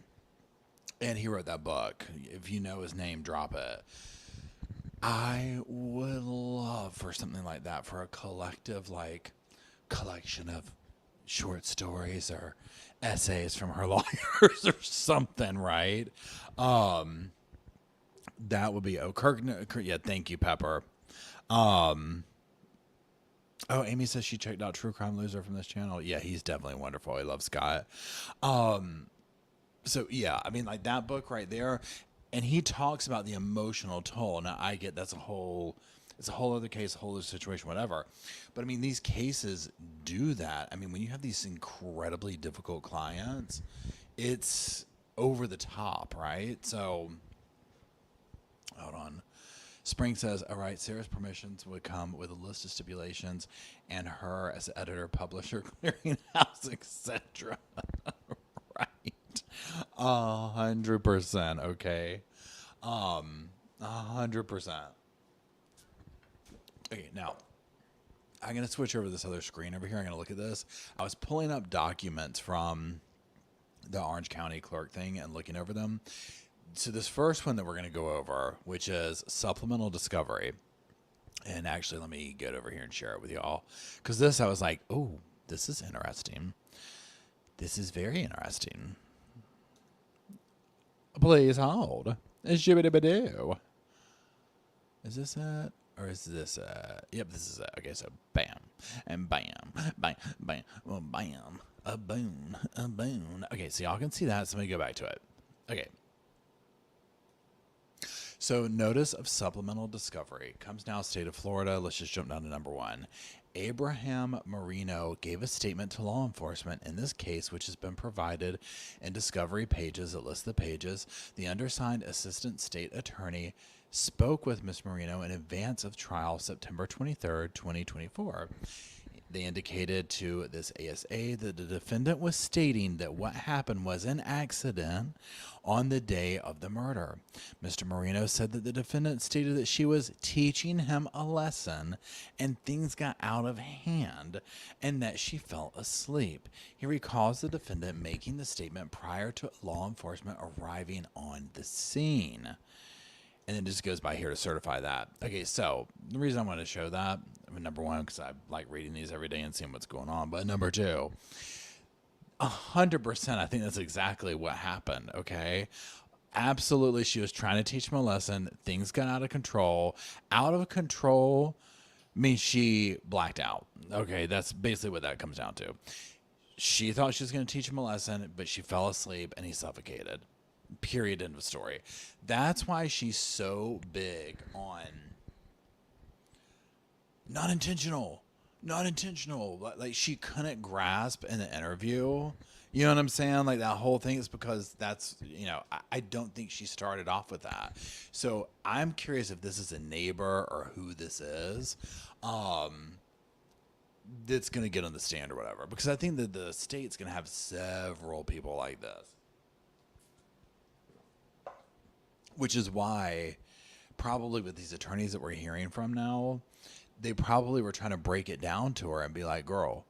And he wrote that book. If you know his name, drop it. I would love for something like that, for a collective, like, collection of short stories or essays from her lawyers or something, right? That would be, Kirk, yeah, thank you, Pepper. Oh, Amy says she checked out True Crime Loser from this channel. Yeah, he's definitely wonderful. I love Scott. So, yeah, I mean, like, that book right there, and he talks about the emotional toll. Now, I get that's a whole It's a whole other case, whole other situation, whatever. But I mean, these cases do that. I mean, when you have these incredibly difficult clients, it's over the top, right? So, hold on. Spring says, all right, Sarah's permissions would come with a list of stipulations and her as editor, publisher, clearinghouse, etc. Right. 100%. Okay. 100%. Okay, now I'm going to switch over to this other screen over here. I'm going to look at this. I was pulling up documents from the Orange County clerk thing and looking over them. So this first one that we're going to go over, which is supplemental discovery. And actually, let me get over here and share it with y'all. Because this, I was like, oh, this is interesting. This is very interesting. Please hold. Shibbidi-bidoo. Is this it? Or is this it? Yep, this is it. Okay, so bam. And bam. Bam. Bam. Well, bam. A boon. A boon. Okay, so y'all can see that. So let me go back to it. Okay. So notice of supplemental discovery comes now state of Florida. Let's just jump down to number 1. Abraham Marino gave a statement to law enforcement in this case, which has been provided in discovery pages that list the pages. The undersigned assistant state attorney spoke with Ms. Marino in advance of trial September 23rd, 2024. They indicated to this ASA that the defendant was stating that what happened was an accident on the day of the murder. Mr. Marino said that the defendant stated that she was teaching him a lesson and things got out of hand and that she fell asleep. He recalls the defendant making the statement prior to law enforcement arriving on the scene. And then just goes by here to certify that. Okay, so the reason I want to show that, I mean, number 1, because I like reading these every day and seeing what's going on. But number 2, 100%, I think that's exactly what happened, okay? Absolutely, she was trying to teach him a lesson. Things got out of control. Out of control means she blacked out. Okay, that's basically what that comes down to. She thought she was going to teach him a lesson, but she fell asleep and he suffocated. Period. End of story. That's why she's so big on not intentional. Like she couldn't grasp in the interview. You know what I'm saying? Like that whole thing is because that's, you know, I don't think she started off with that. So I'm curious if this is a neighbor or who this is. That's going to get on the stand or whatever. Because I think that the state's going to have several people like this. Which is why probably with these attorneys that we're hearing from now, they probably were trying to break it down to her and be like, girl,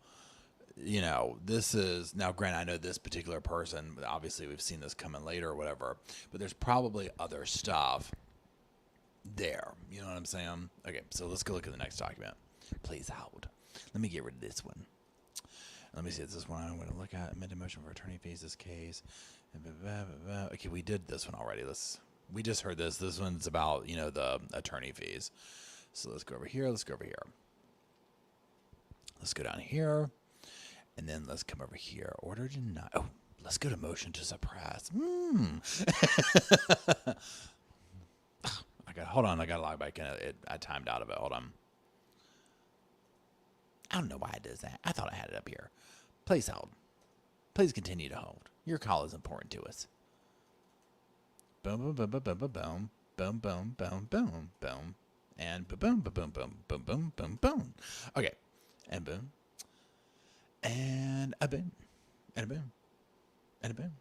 you know, this is, now granted, I know this particular person, obviously we've seen this coming later or whatever, but there's probably other stuff there. You know what I'm saying? Okay, so let's go look at the next document. Please hold. Let me get rid of this one. Let me see, it's this one I'm going to look at. Amended motion for attorney fees, this case. Okay, we did this one already. We just heard this. This one's about, you know, the attorney fees. So let's go over here. Let's go over here. Let's go down here. And then let's come over here. Order denied. Oh, let's go to motion to suppress. Hold on. I got to log back in. I timed out of it. Hold on. I don't know why it does that. I thought I had it up here. Please hold. Please continue to hold. Your call is important to us. Boom, boom, boom, boom, boom, boom, boom, boom, boom, boom, boom, and boom, boom, boom, boom, boom, boom, boom, boom. Okay, and boom, and a boom, and a boom, and a boom.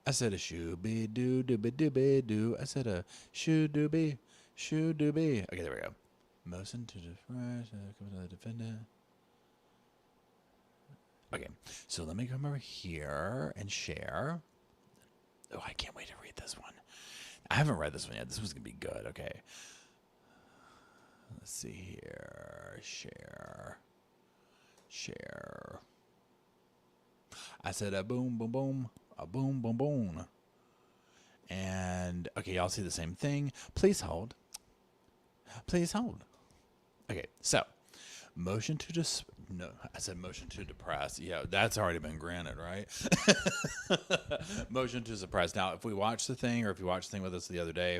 I said a shoo-be doo doo be doo be doo. I said a shoo-doo-be, shoo-doo-be. Okay, there we go. Motion to defer, come to the defendant. Okay, so let me come over here and share. Oh, I can't wait to read this one. I haven't read this one yet. This one's going to be good. Okay. Let's see here. Share. I said a boom, boom, boom. A boom, boom, boom. And, okay, y'all see the same thing. Please hold. Please hold. Okay, so. Motion to no, I said motion to depress. Yeah, that's already been granted, right? Motion to suppress. Now, if we watch the thing, or if you watched the thing with us the other day,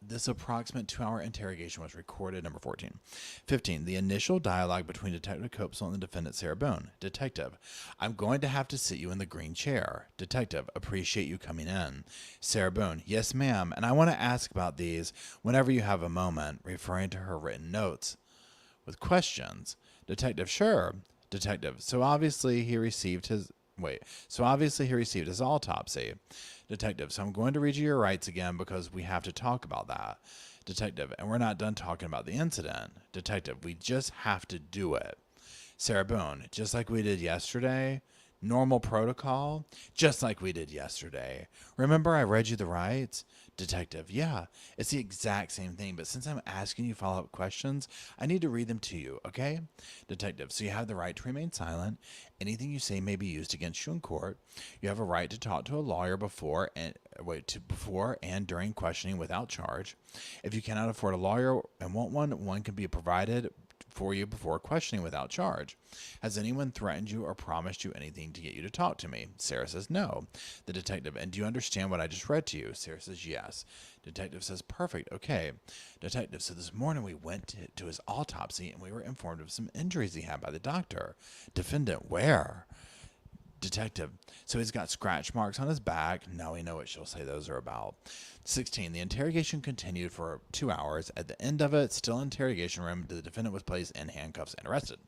This approximate 2-hour interrogation was recorded. Number 14. 15. The initial dialogue between Detective Copesel and the defendant, Sarah Boone. Detective, I'm going to have to sit you in the green chair. Detective, appreciate you coming in. Sarah Boone, yes, ma'am, and I want to ask about these whenever you have a moment, referring to her written notes. With questions. Detective, sure. Detective, so obviously he received his autopsy. Detective, so I'm going to read you your rights again because we have to talk about that. Detective, and we're not done talking about the incident. Detective, we just have to do it. Sarah Boone, just like we did yesterday. Normal protocol, just like we did yesterday. Remember I read you the rights? Detective, yeah, it's the exact same thing, but since I'm asking you follow-up questions, I need to read them to you, okay? Detective, so you have the right to remain silent. Anything you say may be used against you in court. You have a right to talk to a lawyer before and during questioning without charge. If you cannot afford a lawyer and want one can be provided for you before questioning without charge. Has anyone threatened you or promised you anything to get you to talk to me? Sarah says no. The detective, and do you understand what I just read to you? Sarah says yes. Detective says perfect, okay. Detective, so this morning we went to his autopsy and we were informed of some injuries he had by the doctor. Defendant, where? Detective, so he's got scratch marks on his back. Now we know what she'll say those are about. 16. The interrogation continued for 2 hours. At the end of it, still in interrogation room, the defendant was placed in handcuffs and arrested.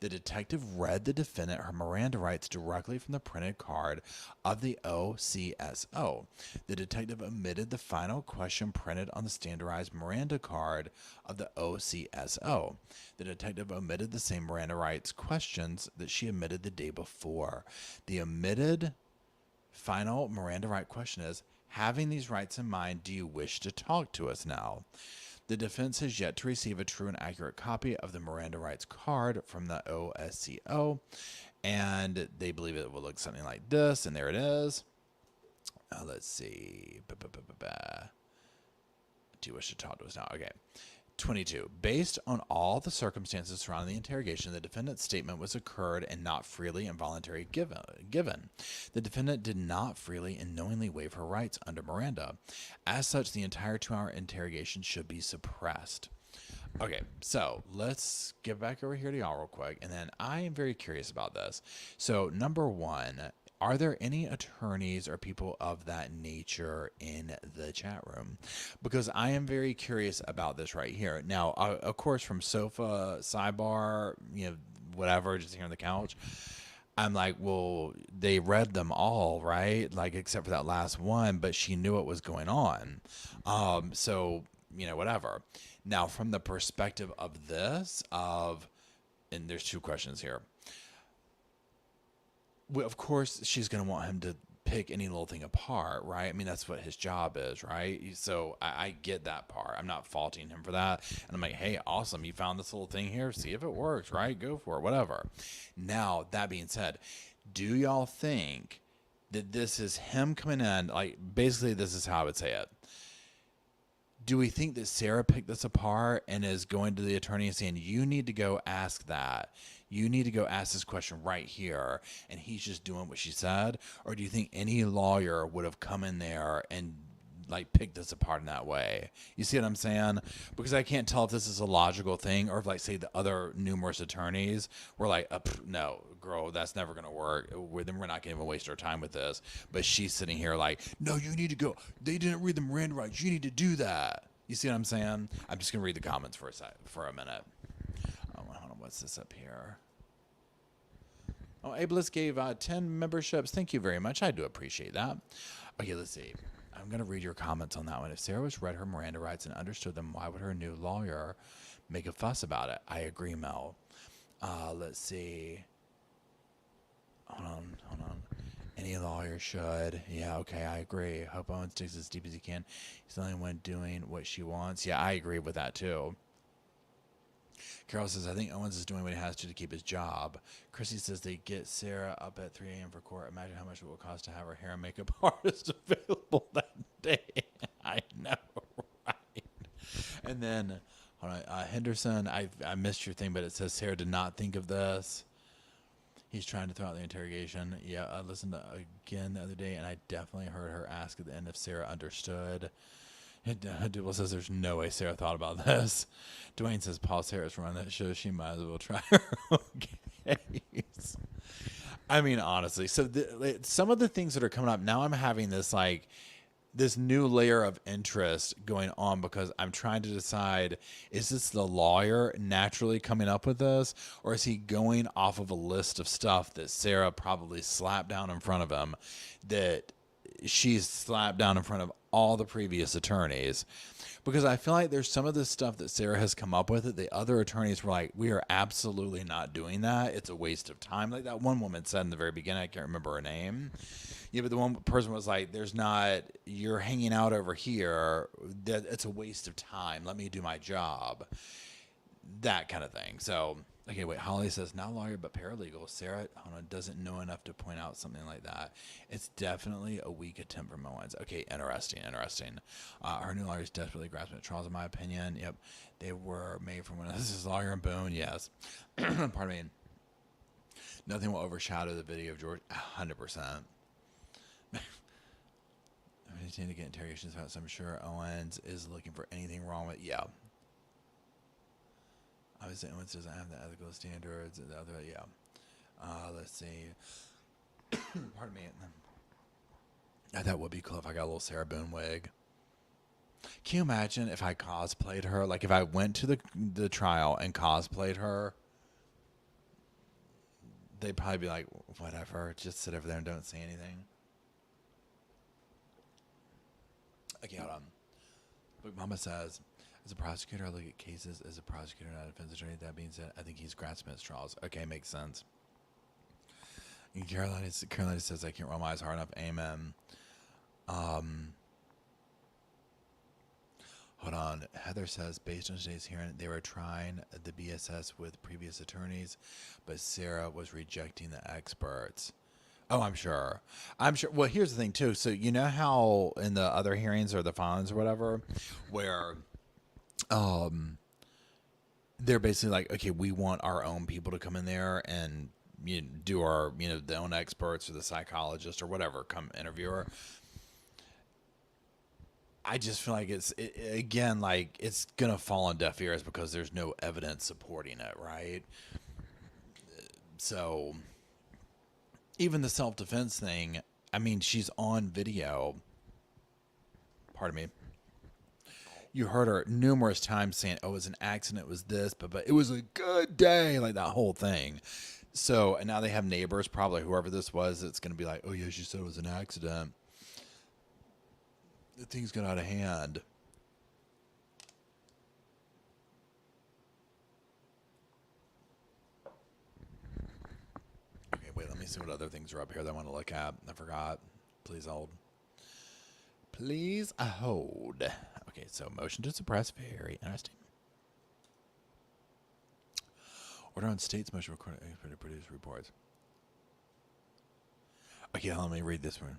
The detective read the defendant her Miranda rights directly from the printed card of the OCSO. The detective omitted the final question printed on the standardized Miranda card of the OCSO. The detective omitted the same Miranda rights questions that she omitted the day before. The omitted final Miranda right question is, having these rights in mind, do you wish to talk to us now? The defense has yet to receive a true and accurate copy of the Miranda rights card from the OSCO, and they believe it will look something like this, and there it is. Let's see. Do you wish to talk to us now? Okay. 22. Based on all the circumstances surrounding the interrogation, the defendant's statement was occurred and not freely and voluntarily given. The defendant did not freely and knowingly waive her rights under Miranda. As such, the entire 2-hour interrogation should be suppressed. Okay, so let's get back over here to y'all real quick, and then I am very curious about this. So, number one, are there any attorneys or people of that nature in the chat room? Because I am very curious about this right here. Now, of course, from sofa, sidebar, whatever, just here on the couch, I'm like, well, they read them all, right? Like, except for that last one, but she knew what was going on. So, whatever. Now, from the perspective of this, and there's 2 questions here. Well, of course, she's going to want him to pick any little thing apart, right? I mean, that's what his job is, right? So I get that part. I'm not faulting him for that. And I'm like, hey, awesome. You found this little thing here. See if it works, right? Go for it, whatever. Now, that being said, do y'all think that this is him coming in? Like, basically, this is how I would say it. Do we think that Sarah picked this apart and is going to the attorney and saying, you need to go ask that? You need to go ask this question right here, and he's just doing what she said? Or do you think any lawyer would have come in there and picked this apart in that way? You see what I'm saying? Because I can't tell if this is a logical thing or if, say, the other numerous attorneys were like, no, girl, that's never going to work. Then we're not going to even waste our time with this. But she's sitting here like, no, you need to go. They didn't read the Miranda rights. You need to do that. You see what I'm saying? I'm just going to read the comments for a minute. Hold on, what's this up here? Oh, Ableist gave 10 memberships. Thank you very much. I do appreciate that. Okay, let's see. I'm going to read your comments on that one. If Sarah was read her Miranda rights and understood them, why would her new lawyer make a fuss about it? I agree, Mel. Let's see. Hold on. Any lawyer should. Yeah, okay, I agree. Hope Owen sticks as deep as he can. He's the only one doing what she wants. Yeah, I agree with that, too. Carol says, I think Owens is doing what he has to keep his job. Chrissy says they get Sarah up at 3 a.m. for court. Imagine how much it will cost to have her hair and makeup artist available that day. I know, right? And then, hold on, Henderson, I missed your thing, but it says Sarah did not think of this. He's trying to throw out the interrogation. Yeah, I listened to again the other day, and I definitely heard her ask at the end if Sarah understood. Dubble says there's no way Sarah thought about this. Dwayne says Paul Sarah's run that show. She might as well try her own case. I mean, honestly, so some of the things that are coming up now, I'm having this new layer of interest going on because I'm trying to decide, is this the lawyer naturally coming up with this, or is he going off of a list of stuff that Sarah probably slapped down in front of him, that she's slapped down in front of all the previous attorneys? Because I feel like there's some of the stuff that Sarah has come up with that the other attorneys were like, we are absolutely not doing that. It's a waste of time. Like that one woman said in the very beginning, I can't remember her name. Yeah, but the one person was like, you're hanging out over here. That it's a waste of time. Let me do my job. That kind of thing. So, okay, wait. Holly says, not lawyer, but paralegal. Sarah doesn't know enough to point out something like that. It's definitely a weak attempt from Owens. Okay, interesting. Her new lawyers desperately grasping at Charles, in my opinion. Yep, they were made from one. This is lawyer and Boone. Yes. Pardon me. Nothing will overshadow the video of George. 100%. I need to get interrogations about. So I'm sure Owens is looking for anything wrong with. Yeah. Obviously, Owens doesn't have the ethical standards. The other, yeah. Let's see. Pardon me. That would be cool if I got a little Sarah Boone wig. Can you imagine if I cosplayed her? Like if I went to the trial and cosplayed her, they'd probably be like, whatever, just sit over there and don't say anything. Okay, hold on. But Mama says, as a prosecutor, I look at cases as a prosecutor, not a defense attorney. That being said, I think he's grasping at straws. Okay, makes sense. And Carolina says, I can't roll my eyes hard enough. Amen. Hold on. Heather says, based on today's hearing, they were trying the BSS with previous attorneys, but Sarah was rejecting the experts. Oh, I'm sure. Well, here's the thing, too. So, you know how in the other hearings or the filings or whatever, where they're basically like, okay, we want our own people to come in there and do our, the own experts or the psychologist or whatever, come interview her. I just feel like it's going to fall on deaf ears because there's no evidence supporting it, right? So even the self-defense thing, I mean, she's on video. Pardon me. You heard her numerous times saying, oh, it was an accident, it was this, but it was a good day, like that whole thing. So, and now they have neighbors, probably whoever this was, it's going to be like, oh, yeah, she said it was an accident. The things got out of hand. Okay, wait, let me see what other things are up here that I want to look at. I forgot. Please hold. Please hold. Okay, so motion to suppress, very interesting. Order on state's motion to produce reports. Okay, let me read this one.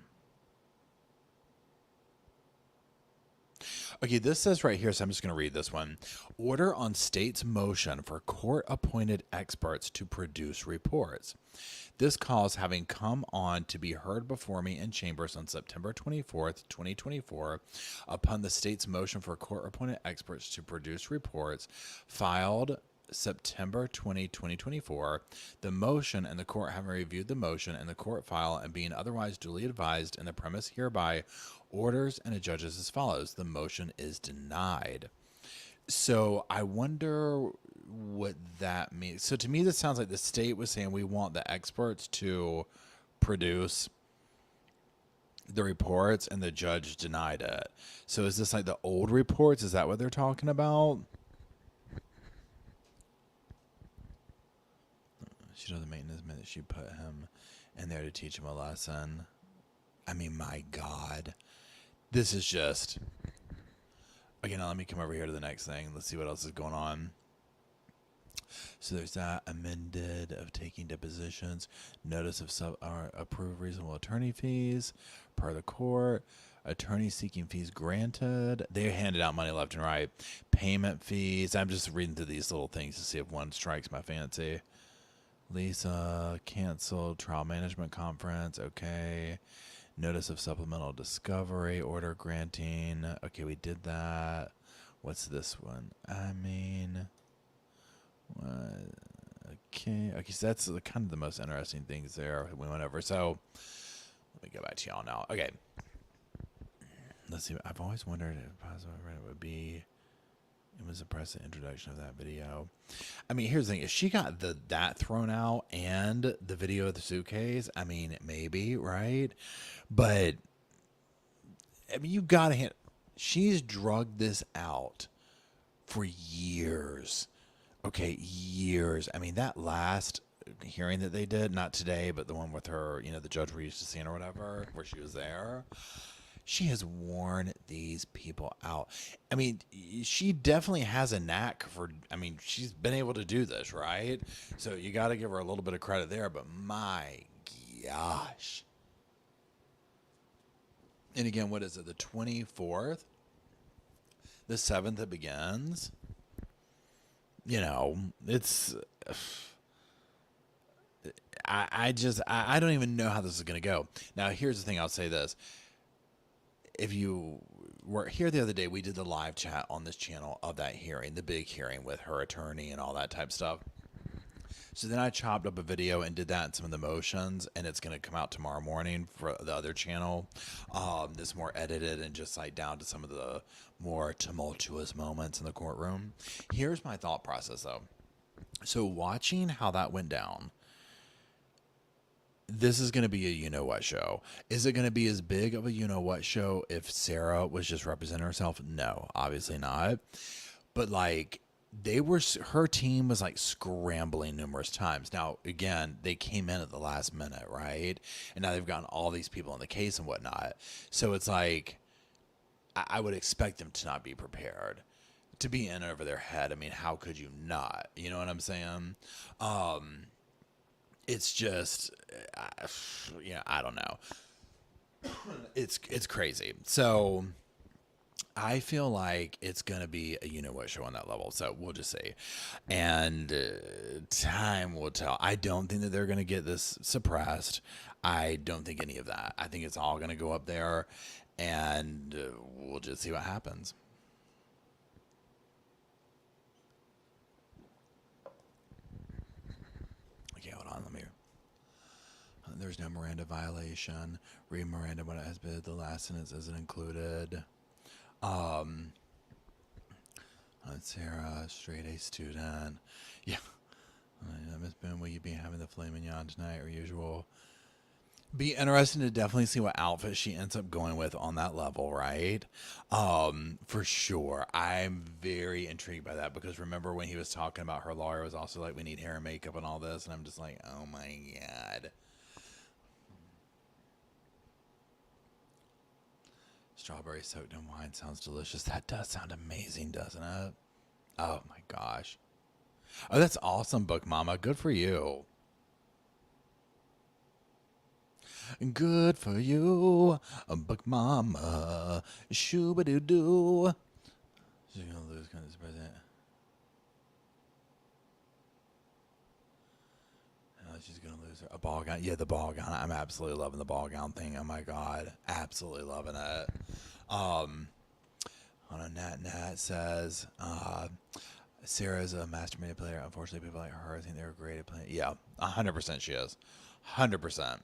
Okay, this says right here, so I'm just going to read this one. Order on state's motion for court-appointed experts to produce reports. This cause having come on to be heard before me in chambers on September 24th, 2024, upon the state's motion for court-appointed experts to produce reports, filed September 20, 2024, the motion and the court having reviewed the motion and the court file and being otherwise duly advised in the premise hereby orders and adjudges as follows. The motion is denied. So I wonder what that means. So to me, this sounds like the state was saying we want the experts to produce the reports and the judge denied it. So is this like the old reports? Is that what they're talking about? She doesn't make this minute. She put him in there to teach him a lesson. I mean, my God. This is just... Okay, now let me come over here to the next thing. Let's see what else is going on. So there's that amended of taking depositions, notice of approved reasonable attorney fees per the court, attorney seeking fees granted. They handed out money left and right. Payment fees. I'm just reading through these little things to see if one strikes my fancy. Lisa canceled trial management conference. Okay. Notice of supplemental discovery, order granting. Okay, we did that. What's this one? I mean, okay, so that's kind of the most interesting things there we went over. So let me go back to y'all now. Okay, let's see. I've always wondered if possible it would be. It was a present introduction of that video. I mean, here's the thing: if she got that thrown out and the video of the suitcase, I mean, maybe, right? But I mean, you gotta hand. She's drugged this out for years. Okay, years. I mean, that last hearing that they did, not today, but the one with her, the judge we're used to seeing or whatever, where she was there. She has worn these people out. I mean, she definitely has a knack for, she's been able to do this, right? So you got to give her a little bit of credit there, but my gosh. And again, what is it? The 24th? The 7th it begins? It's, I don't even know how this is going to go. Now, here's the thing. I'll say this. If you were here the other day, we did the live chat on this channel of that hearing, the big hearing with her attorney and all that type stuff. So then I chopped up a video and did that in some of the motions, and it's going to come out tomorrow morning for the other channel. This more edited and just like down to some of the more tumultuous moments in the courtroom. Here's my thought process, though. So watching how that went down, this is going to be a you-know-what show. Is it going to be as big of a you-know-what show if Sarah was just representing herself? No, obviously not. But like, her team was like scrambling numerous times. Now, again, they came in at the last minute, right? And now they've gotten all these people in the case and whatnot. So it's like, I would expect them to not be prepared, to be in over their head. I mean, how could you not? You know what I'm saying? It's just, I don't know. It's crazy. So I feel like it's going to be a you-know-what show on that level. So we'll just see. And time will tell. I don't think that they're going to get this suppressed. I don't think any of that. I think it's all going to go up there, and we'll just see what happens. Okay, hold on. There's no Miranda violation. Read Miranda when it has been. The last sentence isn't included. Sarah, straight A student. Yeah. Miss Boone, will you be having the filet mignon tonight or usual? Be interesting to definitely see what outfit she ends up going with on that level, right? For sure. I'm very intrigued by that because remember when he was talking about her lawyer was also like, we need hair and makeup and all this. And I'm just like, oh my God. Strawberry soaked in wine sounds delicious. That does sound amazing, doesn't it? Oh my gosh. Oh, that's awesome, Book Mama. Good for you. Good for you, Book Mama. Shoo-ba-doo-doo. She's gonna lose kind of president. She's gonna lose a ball gown. Yeah, the ball gown. I'm absolutely loving the ball gown thing. Oh my God, absolutely loving it. On a Nat says, Sarah's a master manipulator. Unfortunately, people like her, I think they're great at playing. Yeah, 100% she is. 100%.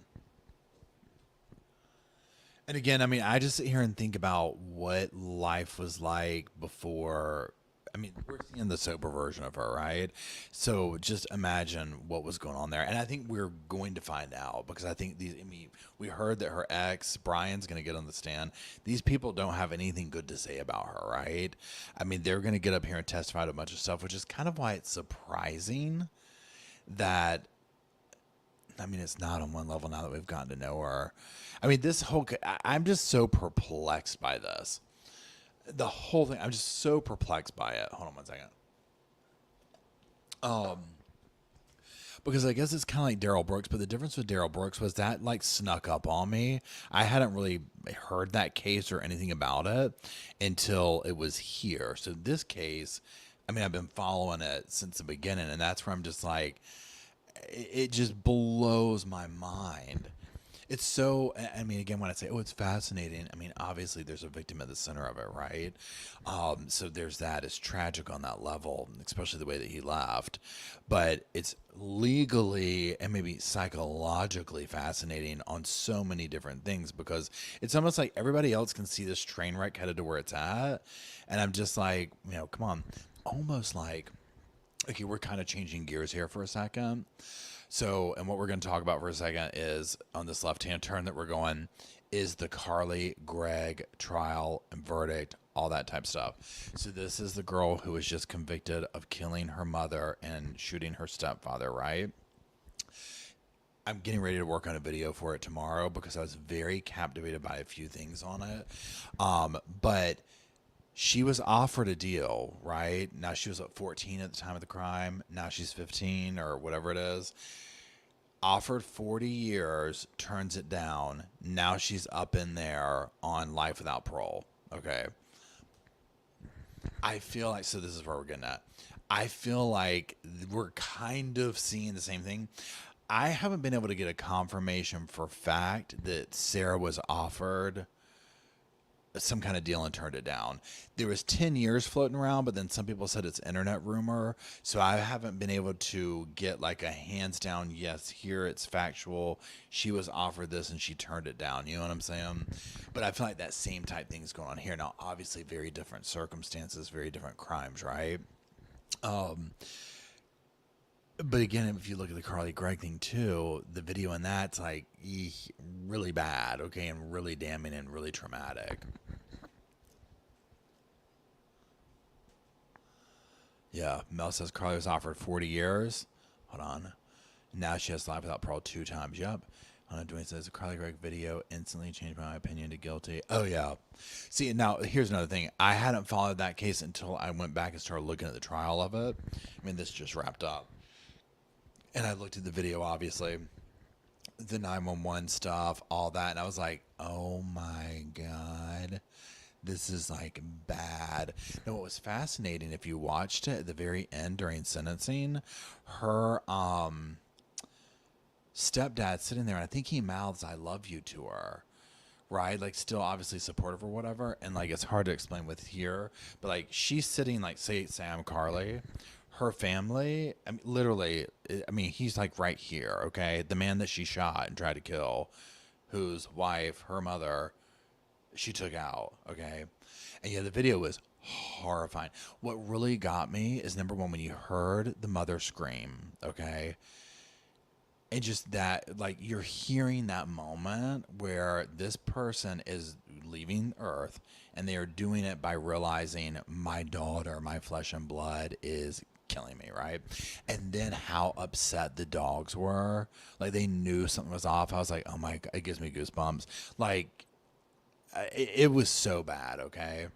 And again, I mean, I just sit here and think about what life was like before. I mean, we're seeing the sober version of her, right? So just imagine what was going on there. And I think we're going to find out because I think we heard that her ex, Brian's going to get on the stand. These people don't have anything good to say about her, right? I mean, they're going to get up here and testify to a bunch of stuff, which is kind of why it's surprising that, it's not on one level now that we've gotten to know her. I mean, I'm just so perplexed by this. The whole thing, I'm just so perplexed by it. Hold on one second. Because I guess it's kind of like Daryl Brooks, but the difference with Daryl Brooks was that like snuck up on me. I hadn't really heard that case or anything about it until it was here. So this case, I've been following it since the beginning, and that's where I'm just like, it just blows my mind. It's so, I mean, again, when I say, oh, it's fascinating, I mean, obviously there's a victim at the center of it, right? So there's that. It's tragic on that level, especially the way that he left. But it's legally and maybe psychologically fascinating on so many different things because it's almost like everybody else can see this train wreck headed to where it's at. And I'm just like, come on, almost like, okay, we're kind of changing gears here for a second. So, and what we're going to talk about for a second is on this left-hand turn that we're going is the Carly Gregg trial and verdict, all that type of stuff. So this is the girl who was just convicted of killing her mother and shooting her stepfather, right? I'm getting ready to work on a video for it tomorrow because I was very captivated by a few things on it. But she was offered a deal, right? Now she was 14 at the time of the crime. Now she's 15 or whatever it is. Offered 40 years, turns it down. Now she's up in there on life without parole. Okay. I feel like, so this is where we're getting at. I feel like we're kind of seeing the same thing. I haven't been able to get a confirmation for fact that Sarah was offered some kind of deal and turned it down. There was 10 years floating around, but then some people said it's internet rumor. So I haven't been able to get like a hands down, yes, here it's factual. She was offered this and she turned it down. You know what I'm saying? But I feel like that same type thing's going on here. Now, obviously very different circumstances, very different crimes, right? But again, if you look at the Carly Gregg thing too, the video in that's like really bad, okay, and really damning and really traumatic. Yeah, Mel says Carly was offered 40 years. Hold on. Now she has life without parole 2 times. Yep. Dwayne says the Carly Gregg video instantly changed my opinion to guilty. Oh, yeah. See, now here's another thing. I hadn't followed that case until I went back and started looking at the trial of it. I mean, this just wrapped up. And I looked at the video, obviously, the 911 stuff, all that. And I was like, oh, my God. This is like bad. Now, what was fascinating, if you watched it at the very end during sentencing, her stepdad sitting there, and I think he mouths "I love you" to her, right? Like, still obviously supportive or whatever. And like, it's hard to explain with here, but like, she's sitting like, say I'm Carly, her family. I mean, literally, I mean, he's like right here, okay? The man that she shot and tried to kill, whose wife, her mother, she took out, okay? And yeah, the video was horrifying. What really got me is, number one, when you heard the mother scream, okay? And just that, like, you're hearing that moment where this person is leaving Earth and they are doing it by realizing my daughter, my flesh and blood, is killing me, right? And then how upset the dogs were. Like, they knew something was off. I was like, oh my God, it gives me goosebumps. Like, it was so bad, okay?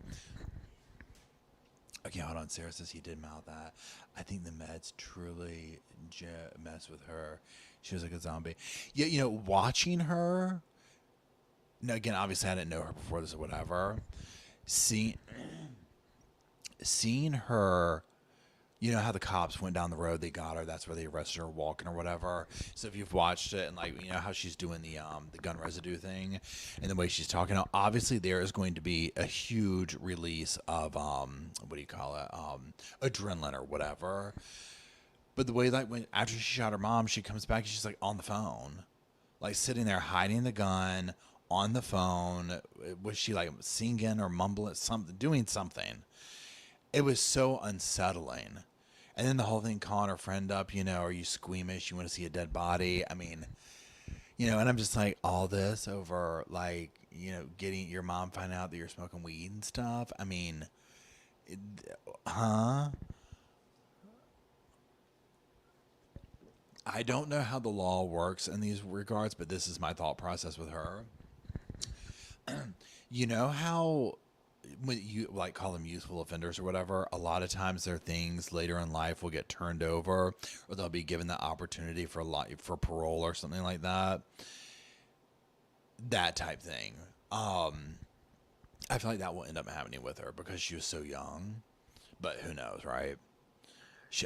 Okay, hold on. Sarah says he did mouth that. I think the meds truly mess with her. She was like a zombie. Yeah, you know, watching her. Now, again, obviously I didn't know her before this or whatever. Seeing her. You know how the cops went down the road, they got her, that's where they arrested her walking or whatever. So if you've watched it, and like, you know how she's doing the gun residue thing and the way she's talking, now obviously there is going to be a huge release of what do you call it, adrenaline or whatever. But the way, like, when after she shot her mom, she comes back and she's like on the phone, like sitting there hiding the gun on the phone. Was she like singing or mumbling something, doing something? It was so unsettling. And then the whole thing, calling her friend up, you know, are you squeamish? You want to see a dead body? I mean, you know, and I'm just like, all this over, like, you know, getting your mom find out that you're smoking weed and stuff. I mean, huh? I don't know how the law works in these regards, but this is my thought process with her. You know how when you like call them youthful offenders or whatever, a lot of times their things later in life will get turned over, or they'll be given the opportunity for for parole or something like that. That type thing. I feel like that will end up happening with her because she was so young, but who knows, right?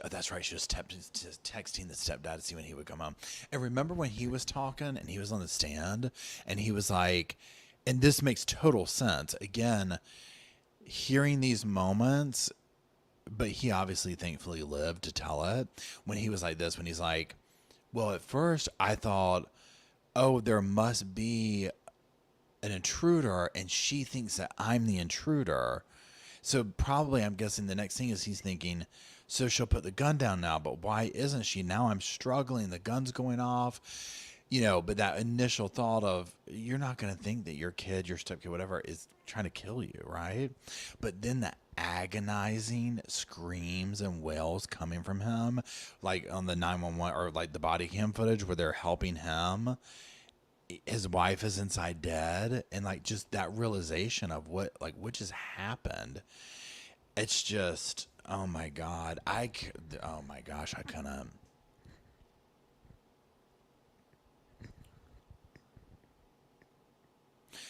That's right. She was texting the stepdad to see when he would come home. And remember when he was talking and he was on the stand and he was like, and this makes total sense. Again, hearing these moments, but he obviously thankfully lived to tell it. When he was like this, when he's like, well, at first I thought, oh, there must be an intruder and she thinks that I'm the intruder. So probably I'm guessing the next thing is he's thinking, so she'll put the gun down now, but why isn't she? Now I'm struggling. The gun's going off, but that initial thought of you're not going to think that your kid, your stepkid, whatever, is trying to kill you, right? But then the agonizing screams and wails coming from him, like on the 911 or like the body cam footage where they're helping him. His wife is inside dead, and like just that realization of what just happened. It's just, oh my God. Oh my gosh, I couldn't.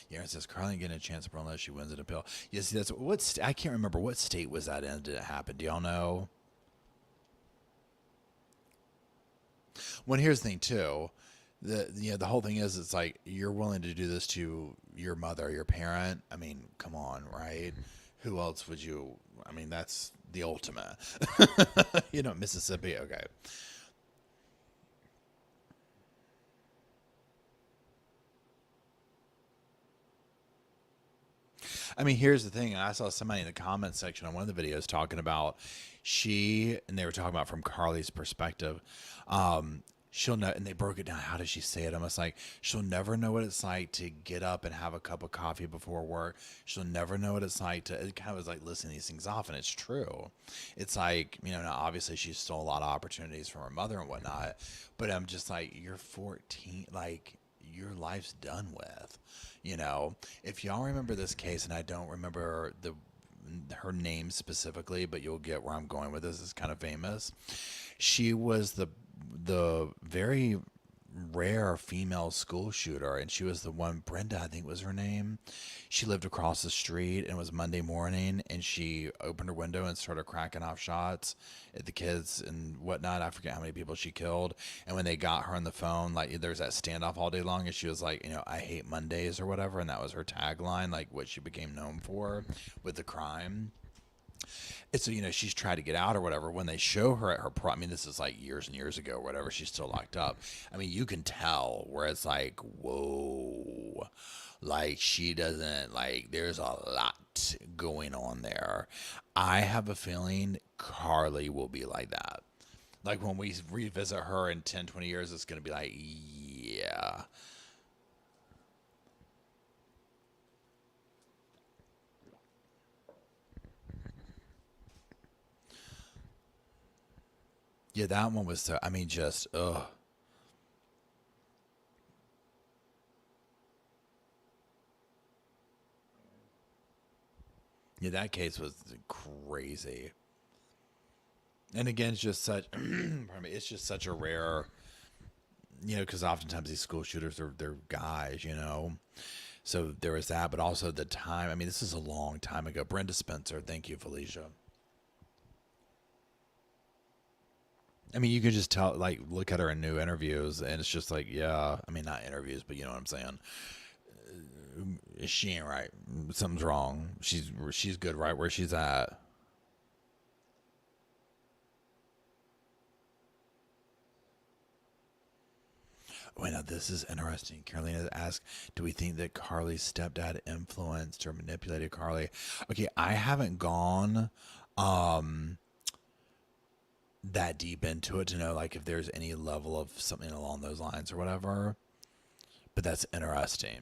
Yeah, it says Carly getting a chance to unless she wins an appeal. Yes, that's I can't remember what state was that in. Did it happen? Do y'all know? Well, here's the thing too. The whole thing is, it's like you're willing to do this to your mother, your parent. I mean, come on, right? Who else would you? I mean, that's the ultimate. Mississippi. Okay. I mean, here's the thing. I saw somebody in the comments section on one of the videos talking about and they were talking about from Carly's perspective. She'll know, and they broke it down. How does she say it? Almost like she'll never know what it's like to get up and have a cup of coffee before work. She'll never know what it's like to, it kind of was like listing these things off, and it's true. It's like, now obviously she stole a lot of opportunities from her mother and whatnot, but I'm just like, you're 14, like your life's done with, If y'all remember this case, and I don't remember her name specifically, but you'll get where I'm going with this. It's kind of famous. She was the very rare female school shooter, and she was the one, Brenda, I think was her name. She lived across the street, and it was Monday morning, and she opened her window and started cracking off shots at the kids and whatnot. I forget how many people she killed. And when they got her on the phone, like there's that standoff all day long, and she was like, I hate Mondays or whatever, and that was her tagline, like what she became known for with the crime. And so, she's tried to get out or whatever. When they show her at her this is like years and years ago or whatever, she's still locked up. I mean, you can tell where it's like, whoa, like she doesn't, like there's a lot going on there. I have a feeling Carly will be like that. Like when we revisit her in 10, 20 years, it's going to be like, yeah. Yeah, that one was so, just, ugh. Yeah, that case was crazy. And again, it's just such, pardon me, it's just such a rare, because oftentimes these school shooters they're guys, So there was that, but also the time. This is a long time ago. Brenda Spencer, thank you, Felicia. You could just tell, like, look at her in new interviews, and it's just like, yeah. Not interviews, but you know what I'm saying. She ain't right. Something's wrong. She's good right where she's at. Wait, now this is interesting. Carolina asked, do we think that Carly's stepdad influenced or manipulated Carly? Okay, I haven't gone that deep into it to know like if there's any level of something along those lines or whatever, but that's interesting.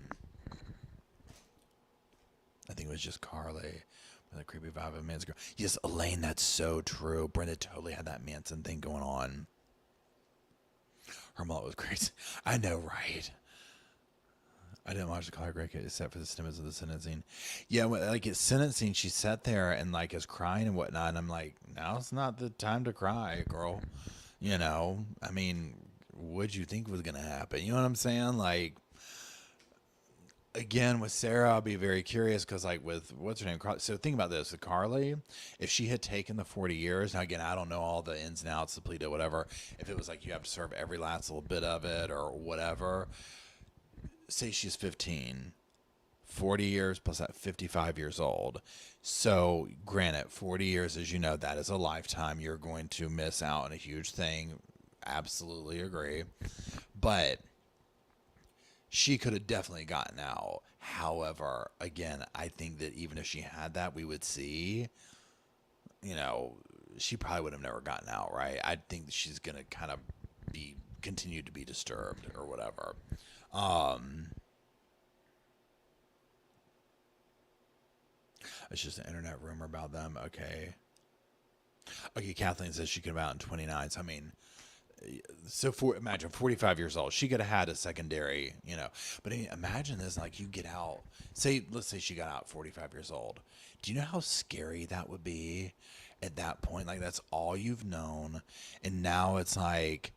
I think it was just Carly with a creepy vibe of Manson girl. Yes, Elaine, that's so true. Brenda totally had that Manson thing going on. Her mullet was crazy. I know, right? I didn't watch the Color Grey case except for the snippets of the sentencing. Yeah, like at sentencing, she sat there and like is crying and whatnot. And I'm like, now's not the time to cry, girl. What'd you think was gonna happen? You know what I'm saying? Like, again, with Sarah, I'll be very curious because, like, with what's her name? So think about this: with Carly, if she had taken the 40 years, now again, I don't know all the ins and outs, the plea deal, whatever. If it was like you have to serve every last little bit of it or whatever, say she's 15, 40 years plus that 55 years old. So, granted, 40 years, as you know, that is a lifetime. You're going to miss out on a huge thing. Absolutely agree. But she could have definitely gotten out. However, again, I think that even if she had that, we would see, she probably would have never gotten out, right? I think that she's going to kind of continue to be disturbed or whatever. It's just an internet rumor about them. Okay. Kathleen says she could have out in 29. So, I mean, imagine 45 years old. She could have had a secondary, But imagine this, like you get out, let's say she got out 45 years old. Do you know how scary that would be at that point? Like that's all you've known. And now it's like,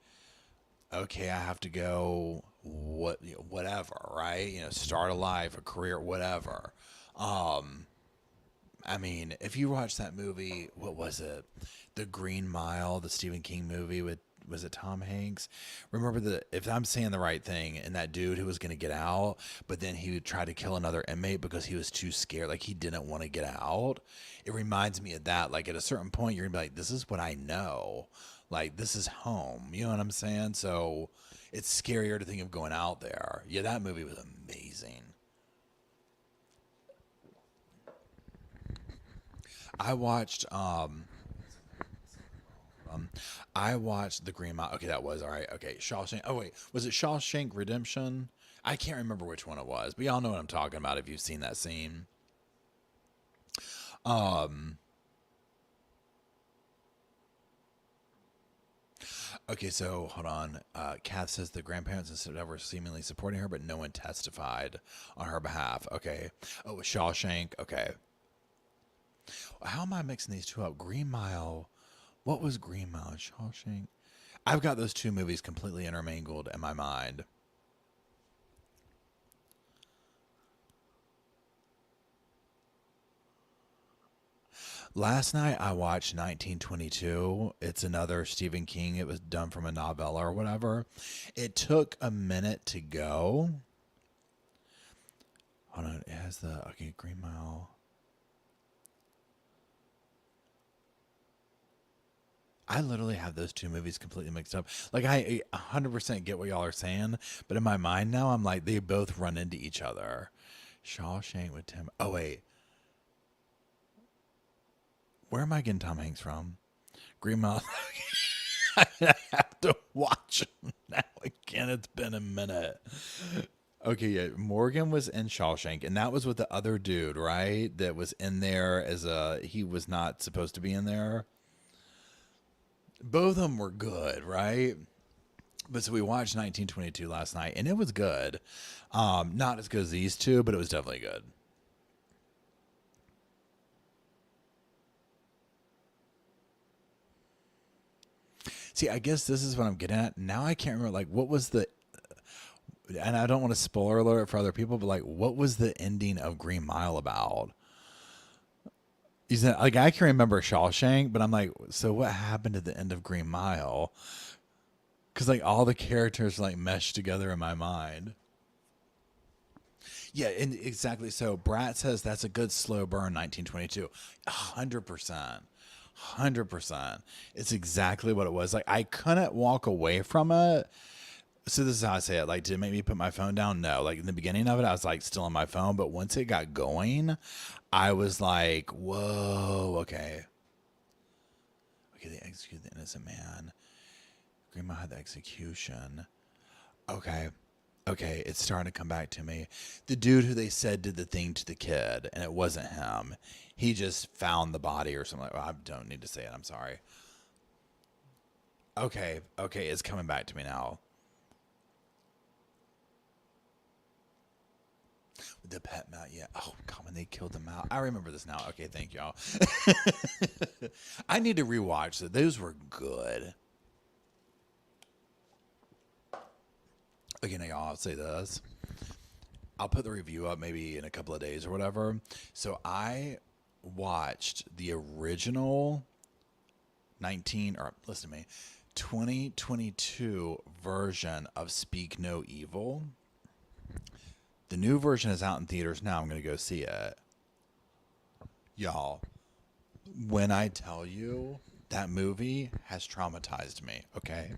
okay, I have to go whatever, right? Start a life, a career, whatever. I mean, if you watch that movie, what was it? The Green Mile, the Stephen King movie was it Tom Hanks? Remember if I'm saying the right thing, and that dude who was going to get out, but then he would try to kill another inmate because he was too scared. Like he didn't want to get out. It reminds me of that. Like at a certain point, you're going to be like, this is what I know. Like this is home. You know what I'm saying? So it's scarier to think of going out there. Yeah, that movie was amazing. I watched The Green Mile. Okay, that was all right. Okay, Shawshank. Oh wait, was it Shawshank Redemption? I can't remember which one it was, but y'all know what I'm talking about if you've seen that scene. Okay, so hold on. Kath says the grandparents instead were seemingly supporting her, but no one testified on her behalf. Okay. Oh, it was Shawshank. Okay. How am I mixing these two up? Green Mile. What was Green Mile? Shawshank. I've got those two movies completely intermingled in my mind. Last night I watched 1922. It's another Stephen King. It was done from a novella or whatever. It took a minute to go. Hold on. It has Green Mile. I literally have those two movies completely mixed up. Like I 100% get what y'all are saying, but in my mind now I'm like they both run into each other. Shawshank with Tim. Oh wait. Where am I getting Tom Hanks from? Green Mile. I have to watch him now again. It's been a minute. Okay, yeah. Morgan was in Shawshank, and that was with the other dude, right? That was in there he was not supposed to be in there. Both of them were good, right? But so we watched 1922 last night, and it was good. Not as good as these two, but it was definitely good. See, I guess this is what I'm getting at. Now I can't remember, like, what was and I don't want to spoiler alert for other people, but, like, what was the ending of Green Mile about? Like, I can remember Shawshank, but I'm like, so what happened at the end of Green Mile? Because, like, all the characters, like, meshed together in my mind. Yeah, and exactly. So Brat says that's a good slow burn, 1922. 100%. 100%. It's exactly what it was. Like, I couldn't walk away from it. So this is how I say it. Like, did it make me put my phone down? No. Like, in the beginning of it, I was, like, still on my phone. But once it got going, I was like, whoa, okay. Okay, they executed the innocent man. Grandma had the execution. Okay. Okay, it's starting to come back to me. The dude who they said did the thing to the kid, and it wasn't him. He just found the body or something. Well, I don't need to say it. I'm sorry. Okay, it's coming back to me now. The pet mouse, yeah. Oh, God, when they killed the mouse. I remember this now. Okay, thank y'all. I need to rewatch it. Those were good. Okay, now y'all, I'll say this. I'll put the review up maybe in a couple of days or whatever. So I watched the original 2022 version of Speak No Evil. The new version is out in theaters now. I'm going to go see it. Y'all, when I tell you that movie has traumatized me, okay?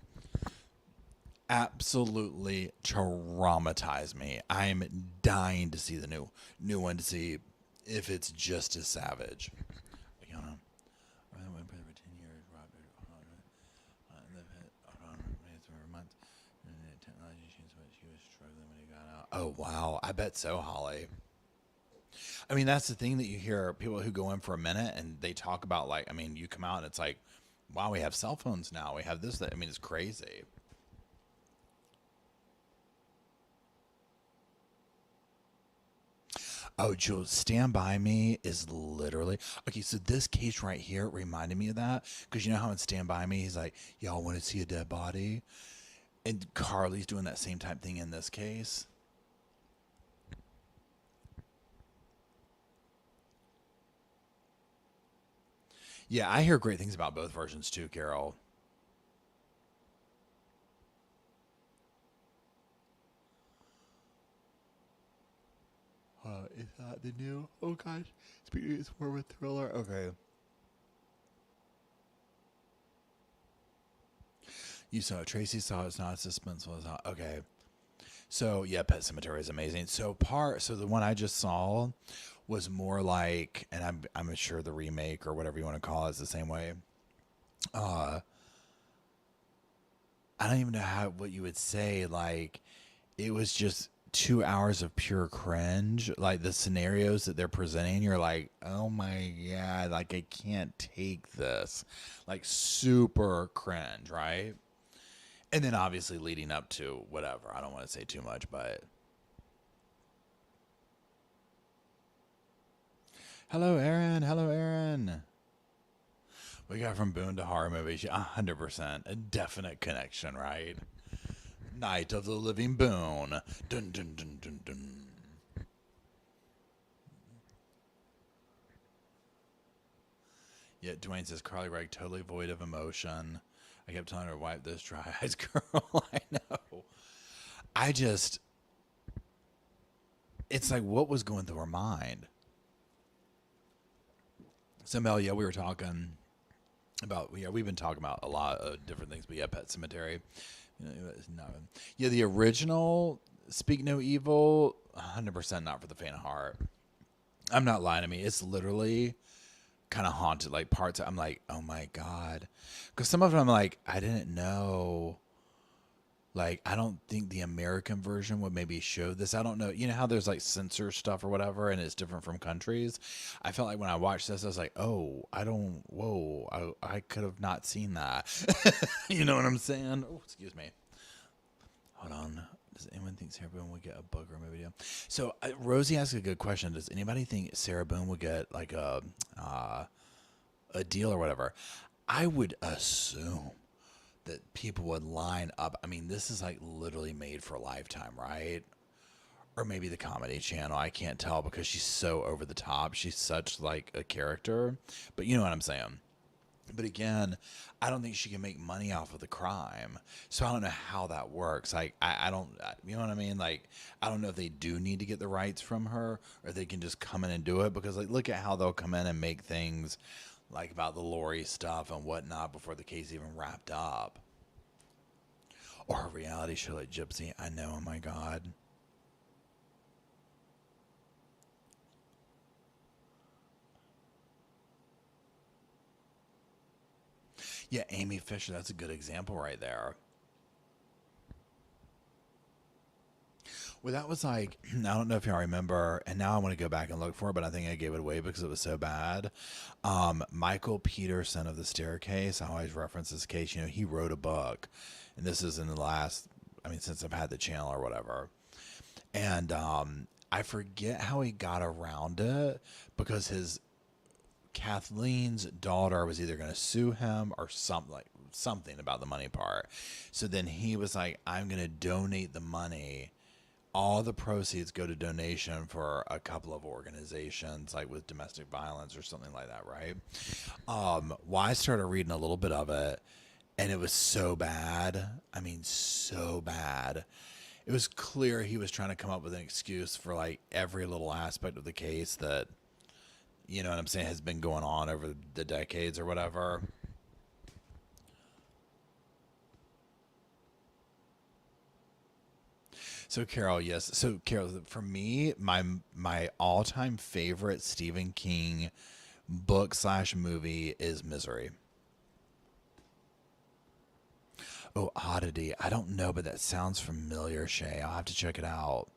Absolutely traumatized me. I'm dying to see the new one to see if it's just as savage. You know, for 10 years, Robert, technology changed what she was struggling when he got out. Oh wow, I bet so, Holly. I mean, that's the thing that you hear people who go in for a minute and they talk about, like, I mean, you come out and it's like, wow, we have cell phones now. We have this, that. I mean, it's crazy. Oh, Jules, Stand By Me is literally... Okay, so this case right here reminded me of that. Because you know how in Stand By Me, he's like, y'all want to see a dead body? And Carly's doing that same type thing in this case. Yeah, I hear great things about both versions too, Carol. Is that the new? Oh gosh, it's more of a thriller. Okay. You saw it. Tracy saw it. It's not suspenseful. It's not okay. So yeah, Pet Sematary is amazing. So the one I just saw was more like, and I'm sure the remake or whatever you want to call it is the same way. I don't even know what you would say. Like, it was just 2 hours of pure cringe. Like the scenarios that they're presenting, you're like, oh my god, like I can't take this. Like super cringe, right? And then obviously leading up to whatever. I don't want to say too much, but hello, Aaron. Hello, Aaron. We got from Boone to horror movies. 100%. A definite connection, right? Night of the Living Boone. Dun, dun, dun, dun, dun. Yeah, Dwayne says, Carly Reg, totally void of emotion. I kept telling her to wipe those dry eyes, girl. I know. It's like, what was going through her mind? So, Mel, yeah, we were talking about, we've been talking about a lot of different things, but yeah, Pet Sematary. Yeah, the original Speak No Evil, 100% not for the faint of heart. I'm not lying to me. It's literally kind of haunted. Like parts, I'm like, oh my god, because some of them I'm like, I didn't know. Like, I don't think the American version would maybe show this. I don't know. You know how there's like censor stuff or whatever, and it's different from countries. I felt like when I watched this, I was like, oh, I could have not seen that. You know what I'm saying? Oh, excuse me. Hold on. Does anyone think Sarah Boone would get a book or a movie deal? So Rosie asked a good question. Does anybody think Sarah Boone would get like a deal or whatever? I would assume that people would line up. I mean, this is like literally made for Lifetime, right? Or maybe the Comedy Channel. I can't tell because she's so over the top. She's such like a character. But you know what I'm saying? But again, I don't think she can make money off of the crime. So I don't know how that works. Like, I don't, you know what I mean? Like, I don't know if they do need to get the rights from her or they can just come in and do it. Because, like, look at how they'll come in and make things like about the Lori stuff and whatnot before the case even wrapped up. Or a reality show like Gypsy. I know, oh my God. Yeah, Amy Fisher, that's a good example right there. Well, that was like, I don't know if y'all remember, and now I want to go back and look for it, but I think I gave it away because it was so bad. Michael Peterson of The Staircase, I always reference this case, you know, he wrote a book, and this is in the last, I mean, since I've had the channel or whatever. And I forget how he got around it because Kathleen's daughter was either going to sue him or something about the money part. So then he was like, I'm going to donate the money all the proceeds go to donation for a couple of organizations, like with domestic violence or something like that, right? Well, I started reading a little bit of it, and it was so bad. I mean, so bad. It was clear he was trying to come up with an excuse for like every little aspect of the case that, you know what I'm saying, has been going on over the decades or whatever. So Carol, yes. So Carol, for me, my all-time favorite Stephen King book slash movie is Misery. Oh, Oddity. I don't know, but that sounds familiar, Shay. I'll have to check it out.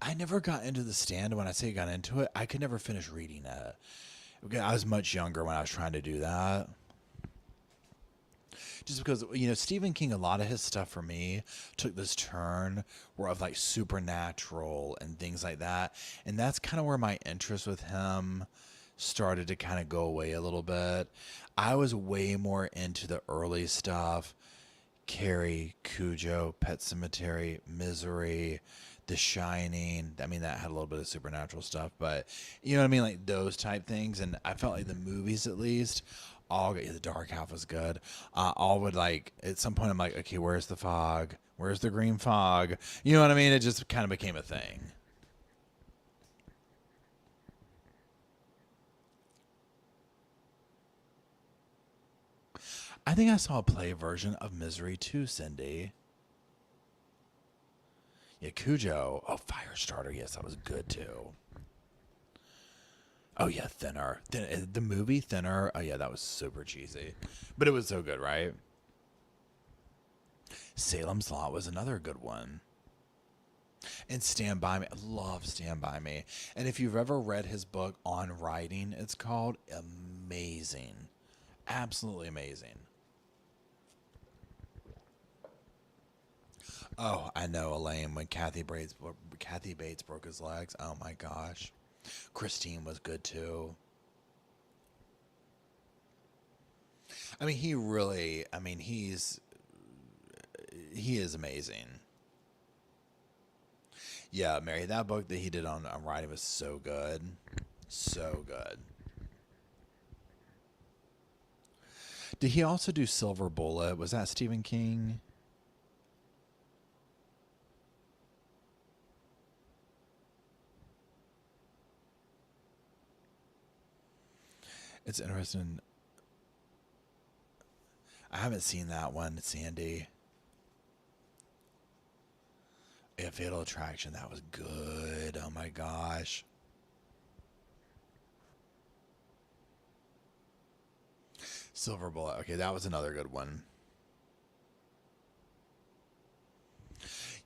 I never got into The Stand. When I say got into it, I could never finish reading it. Okay, I was much younger when I was trying to do that. Just because, you know, Stephen King, a lot of his stuff for me took this turn where of like supernatural and things like that. And that's kind of where my interest with him started to kind of go away a little bit. I was way more into the early stuff. Carrie, Cujo, Pet Cemetery, Misery, The Shining. I mean, that had a little bit of supernatural stuff, but you know what I mean? Like those type things. And I felt like the movies, at least, all The Dark Half was good. All would like, at some point, I'm like, okay, where's the fog? Where's the green fog? You know what I mean? It just kind of became a thing. I think I saw a play version of Misery too, Cindy. Yeah, Cujo. Oh, Firestarter. Yes, that was good too. Oh yeah, Thinner. The movie Thinner. Oh yeah, that was super cheesy, but it was so good, right? Salem's Lot was another good one. And Stand By Me. I love Stand By Me. And if you've ever read his book on writing, it's called, amazing. Absolutely amazing. Oh, I know, Elaine, when Kathy Bates broke his legs. Oh my gosh. Christine was good too. I mean, he is amazing. Yeah, Mary, that book that he did on writing was so good. So good. Did he also do Silver Bullet? Was that Stephen King? It's interesting. I haven't seen that one, Sandy. Yeah, Fatal Attraction. That was good. Oh my gosh. Silver Bullet. Okay, that was another good one.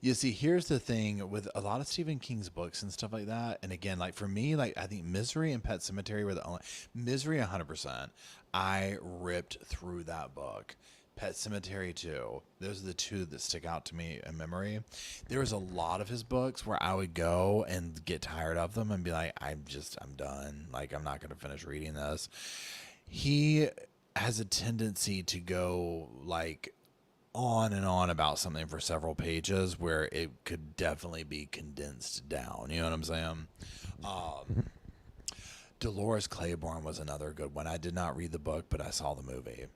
You see, here's the thing with a lot of Stephen King's books and stuff like that. And again, like for me, like I think Misery and Pet Cemetery were the only. Misery 100%. I ripped through that book. Pet Cemetery too. Those are the two that stick out to me in memory. There was a lot of his books where I would go and get tired of them and be like, I'm done. Like I'm not going to finish reading this. He has a tendency to go like on and on about something for several pages where it could definitely be condensed down. You know what I'm saying? Dolores Claiborne was another good one. I did not read the book, but I saw the movie.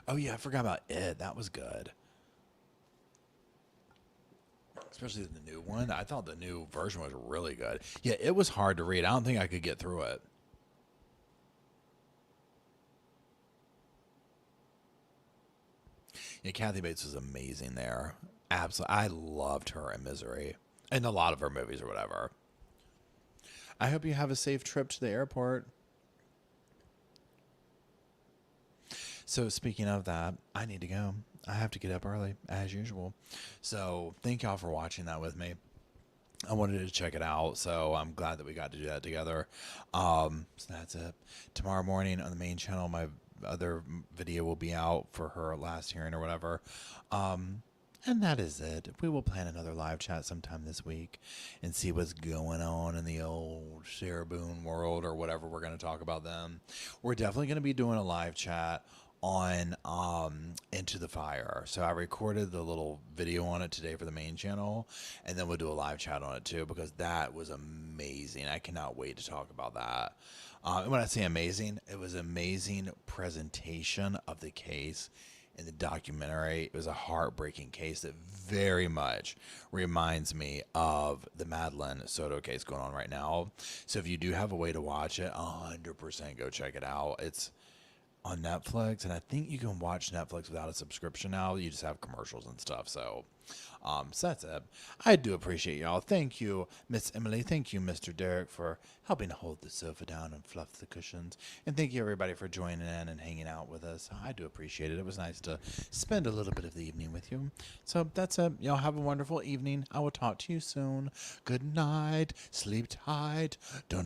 Oh yeah, I forgot about It. That was good. Especially the new one. I thought the new version was really good. Yeah, it was hard to read. I don't think I could get through it. Yeah, Kathy Bates was amazing there. Absolutely. I loved her in Misery and a lot of her movies or whatever. I hope you have a safe trip to the airport. So speaking of that, I need to go. I have to get up early as usual. So thank y'all for watching that with me. I wanted to check it out, so I'm glad that we got to do that together. So that's it. Tomorrow morning on the main channel, my other video will be out for her last hearing or whatever. And that is it. We will plan another live chat sometime this week and see what's going on in the old Sarah Boone world or whatever we're going to talk about then. We're definitely going to be doing a live chat on Into the Fire. So I recorded the little video on it today for the main channel, and then we'll do a live chat on it too, because that was amazing. I cannot wait to talk about that. And when I say amazing, it was amazing presentation of the case in the documentary. It was a heartbreaking case that very much reminds me of the Madeline Soto case going on right now. So if you do have a way to watch it, 100% go check it out. It's on Netflix, and I think you can watch Netflix without a subscription now. You just have commercials and stuff. So that's it. I do appreciate y'all. Thank you, Miss Emily. Thank you, Mr. Derek, for helping hold the sofa down and fluff the cushions. And thank you, everybody, for joining in and hanging out with us. I do appreciate it. It was nice to spend a little bit of the evening with you. So that's it. Y'all have a wonderful evening. I will talk to you soon. Good night. Sleep tight. Don't